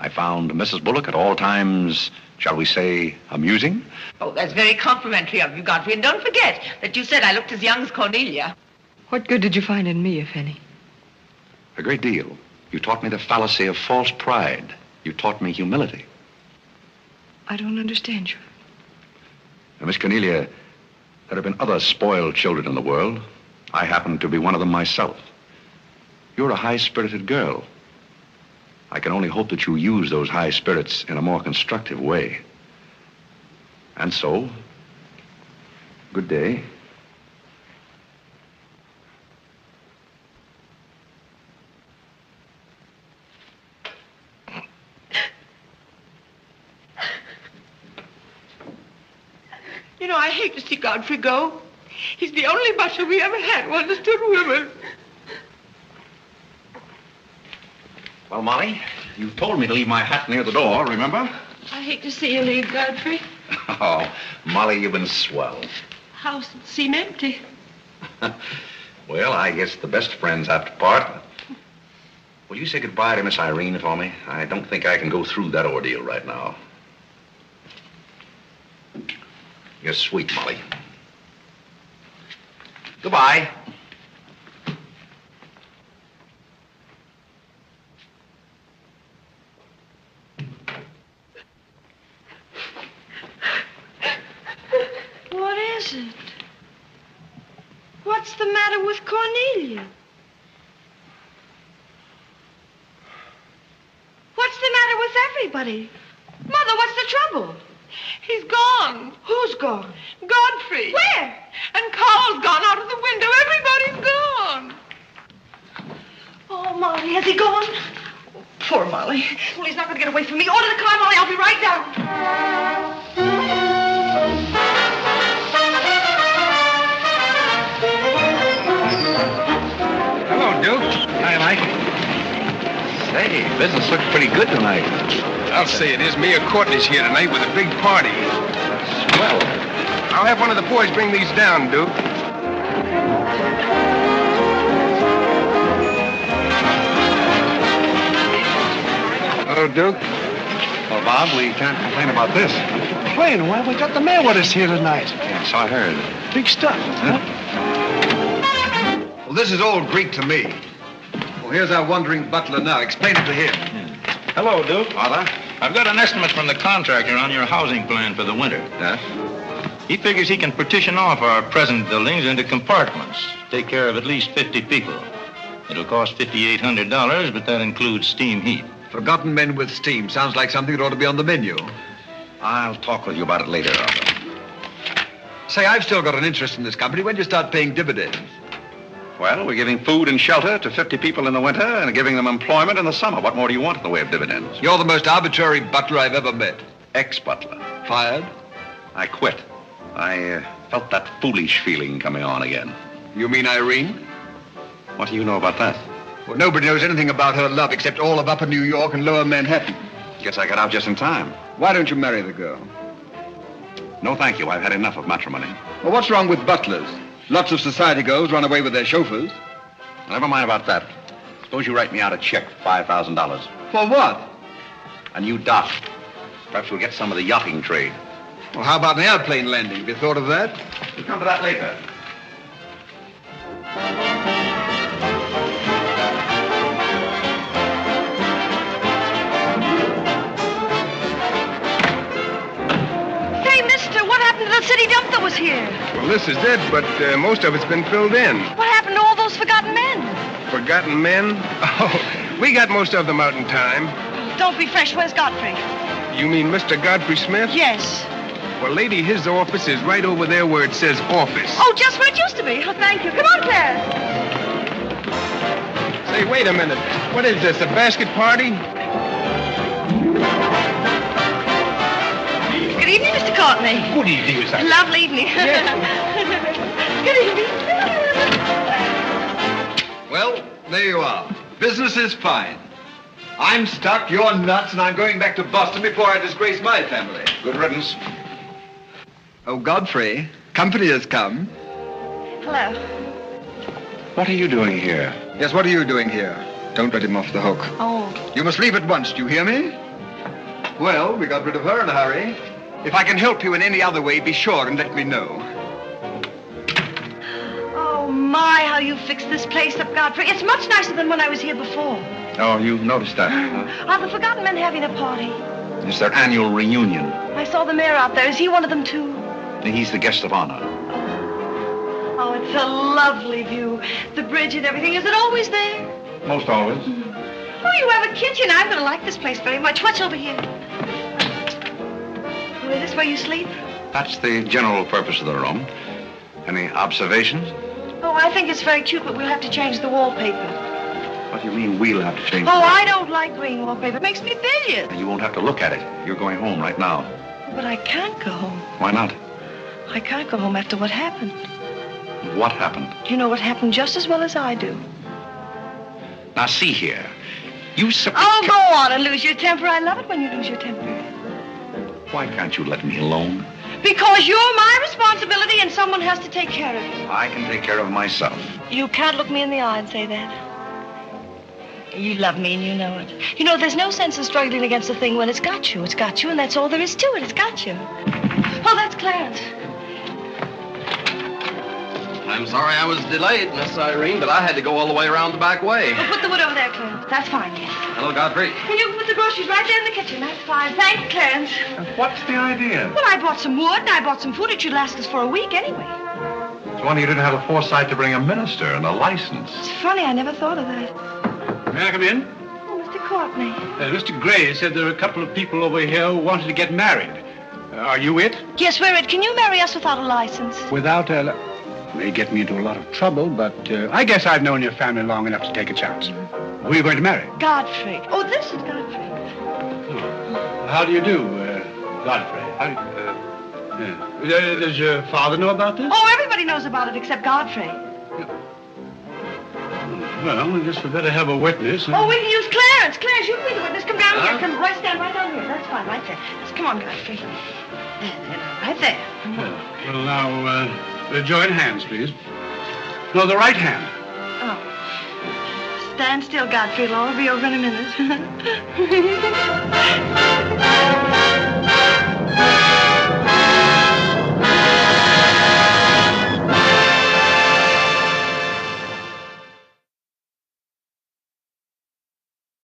I found Mrs. Bullock at all times, shall we say, amusing. Oh, that's very complimentary of you, Godfrey. And don't forget that you said I looked as young as Cornelia. What good did you find in me, if any? A great deal. You taught me the fallacy of false pride. You taught me humility. I don't understand you. Now, Miss Cornelia, there have been other spoiled children in the world. I happen to be one of them myself. You're a high-spirited girl. I can only hope that you use those high spirits in a more constructive way. And so, good day. You know, I hate to see Godfrey go. He's the only butler we ever had who understood women. Well, Molly, you told me to leave my hat near the door, remember? I hate to see you leave, Godfrey. Oh, Molly, you've been swell. House seem empty. Well, I guess the best friends have to part. Will you say goodbye to Miss Irene for me? I don't think I can go through that ordeal right now. You're sweet, Molly. Goodbye. What is it? What's the matter with Cornelia? What's the matter with everybody? Mother, what's the trouble? He's gone. Who's gone? Godfrey. Where? And Carl's gone out of the window. Everybody's gone. Oh, Molly, has he gone? Poor Molly. Well, he's not going to get away from me. Order the car, Molly. I'll be right down. Hello, Duke. Hi, Mike. Say, business looks pretty good tonight. I'll say it is. Mia Courtney's here tonight with a big party. Swell. I'll have one of the boys bring these down, Duke. Hello, Duke. Well, Bob, we can't complain about this. Complain? Well, we got the mayor with us here tonight. Yes, I heard. Big stuff. Huh? Well, this is all Greek to me. Well, here's our wandering butler now. Explain it to him. Hello, Duke. Father? I've got an estimate from the contractor on your housing plan for the winter. Yes? He figures he can partition off our present buildings into compartments, take care of at least 50 people. It'll cost $5,800, but that includes steam heat. Forgotten men with steam. Sounds like something that ought to be on the menu. I'll talk with you about it later, Arthur. Say, I've still got an interest in this company. When do you start paying dividends? Well, we're giving food and shelter to 50 people in the winter and giving them employment in the summer. What more do you want in the way of dividends? You're the most arbitrary butler I've ever met. Ex-butler. Fired? I quit. I felt that foolish feeling coming on again. You mean Irene? What do you know about that? Well, nobody knows anything about her love except all of Upper New York and Lower Manhattan. Guess I got out just in time. Why don't you marry the girl? No, thank you. I've had enough of matrimony. Well, what's wrong with butlers? Lots of society girls run away with their chauffeurs. Never mind about that. Suppose you write me out a check for $5,000. For what? A new dock. Perhaps we'll get some of the yachting trade. Well, how about an airplane landing? Have you thought of that? We'll come to that later. Say, mister, what happened to the city dump that was here? Well, this is it, but most of it's been filled in. What happened to all those forgotten men? Forgotten men? Oh, we got most of them out in time. Don't be fresh. Where's Godfrey? You mean Mr. Godfrey Smith? Yes. Well, lady, his office is right over there where it says office. Oh, just where it used to be. Oh, thank you. Come on, Claire. Say, wait a minute. What is this, a basket party? Good evening, Mr. Courtney. Good evening, Miss Irene. Lovely evening. Good evening. Well, there you are. Business is fine. I'm stuck, you're nuts, and I'm going back to Boston before I disgrace my family. Good riddance. Oh, Godfrey, company has come. Hello. What are you doing here? Yes, what are you doing here? Don't let him off the hook. Oh. You must leave at once, do you hear me? Well, we got rid of her in a hurry. If I can help you in any other way, be sure and let me know. Oh, my, how you fixed this place up, Godfrey. It's much nicer than when I was here before. Oh, you've noticed that? Are the Forgotten Men having a party? It's their annual reunion. I saw the mayor out there. Is he one of them, too? He's the guest of honor. Oh, it's a lovely view. The bridge and everything. Is it always there? Most always. Oh, you have a kitchen. I'm going to like this place very much. What's over here? Oh, is this where you sleep? That's the general purpose of the room. Any observations? Oh, I think it's very cute, but we'll have to change the wallpaper. What do you mean we'll have to change Oh, I don't like green wallpaper. It makes me bilious. You won't have to look at it. You're going home right now. But I can't go home. Why not? I can't go home after what happened. What happened? You know what happened just as well as I do. Now, see here. You Oh, go on and lose your temper. I love it when you lose your temper. Why can't you let me alone? Because you're my responsibility and someone has to take care of you. I can take care of myself. You can't look me in the eye and say that. You love me and you know it. You know, there's no sense in struggling against a thing when it's got you. It's got you, and that's all there is to it. It's got you. Oh, that's Clarence. I'm sorry I was delayed, Miss Irene, but I had to go all the way around the back way. Well, put the wood over there, Clarence. That's fine, yes. Hello, Godfrey. And you can put the groceries right there in the kitchen. That's fine. Thanks, Clarence. What's the idea? Well, I bought some wood and I bought some food. It should last us for a week anyway. It's wonder you didn't have the foresight to bring a minister and a license. It's funny. I never thought of that. May I come in? Oh, Mr. Courtney. Mr. Gray said there are a couple of people over here who wanted to get married. Are you it? Yes, we're it. Can you marry us without a license? Without a... May get me into a lot of trouble, but I guess I've known your family long enough to take a chance. Who are you going to marry? Godfrey. Oh, this is Godfrey. How do you do, Godfrey? Does your father know about this? Oh, everybody knows about it except Godfrey. Well, I guess we better have a witness. Oh, we can use Clarence. Clarence, you can be the witness. Come down here. Come right stand right down here. That's fine, right there. Just come on, Godfrey. Right there. Well, now, join hands, please. No, the right hand. Oh. Stand still, Godfrey. It'll all be over in a minute.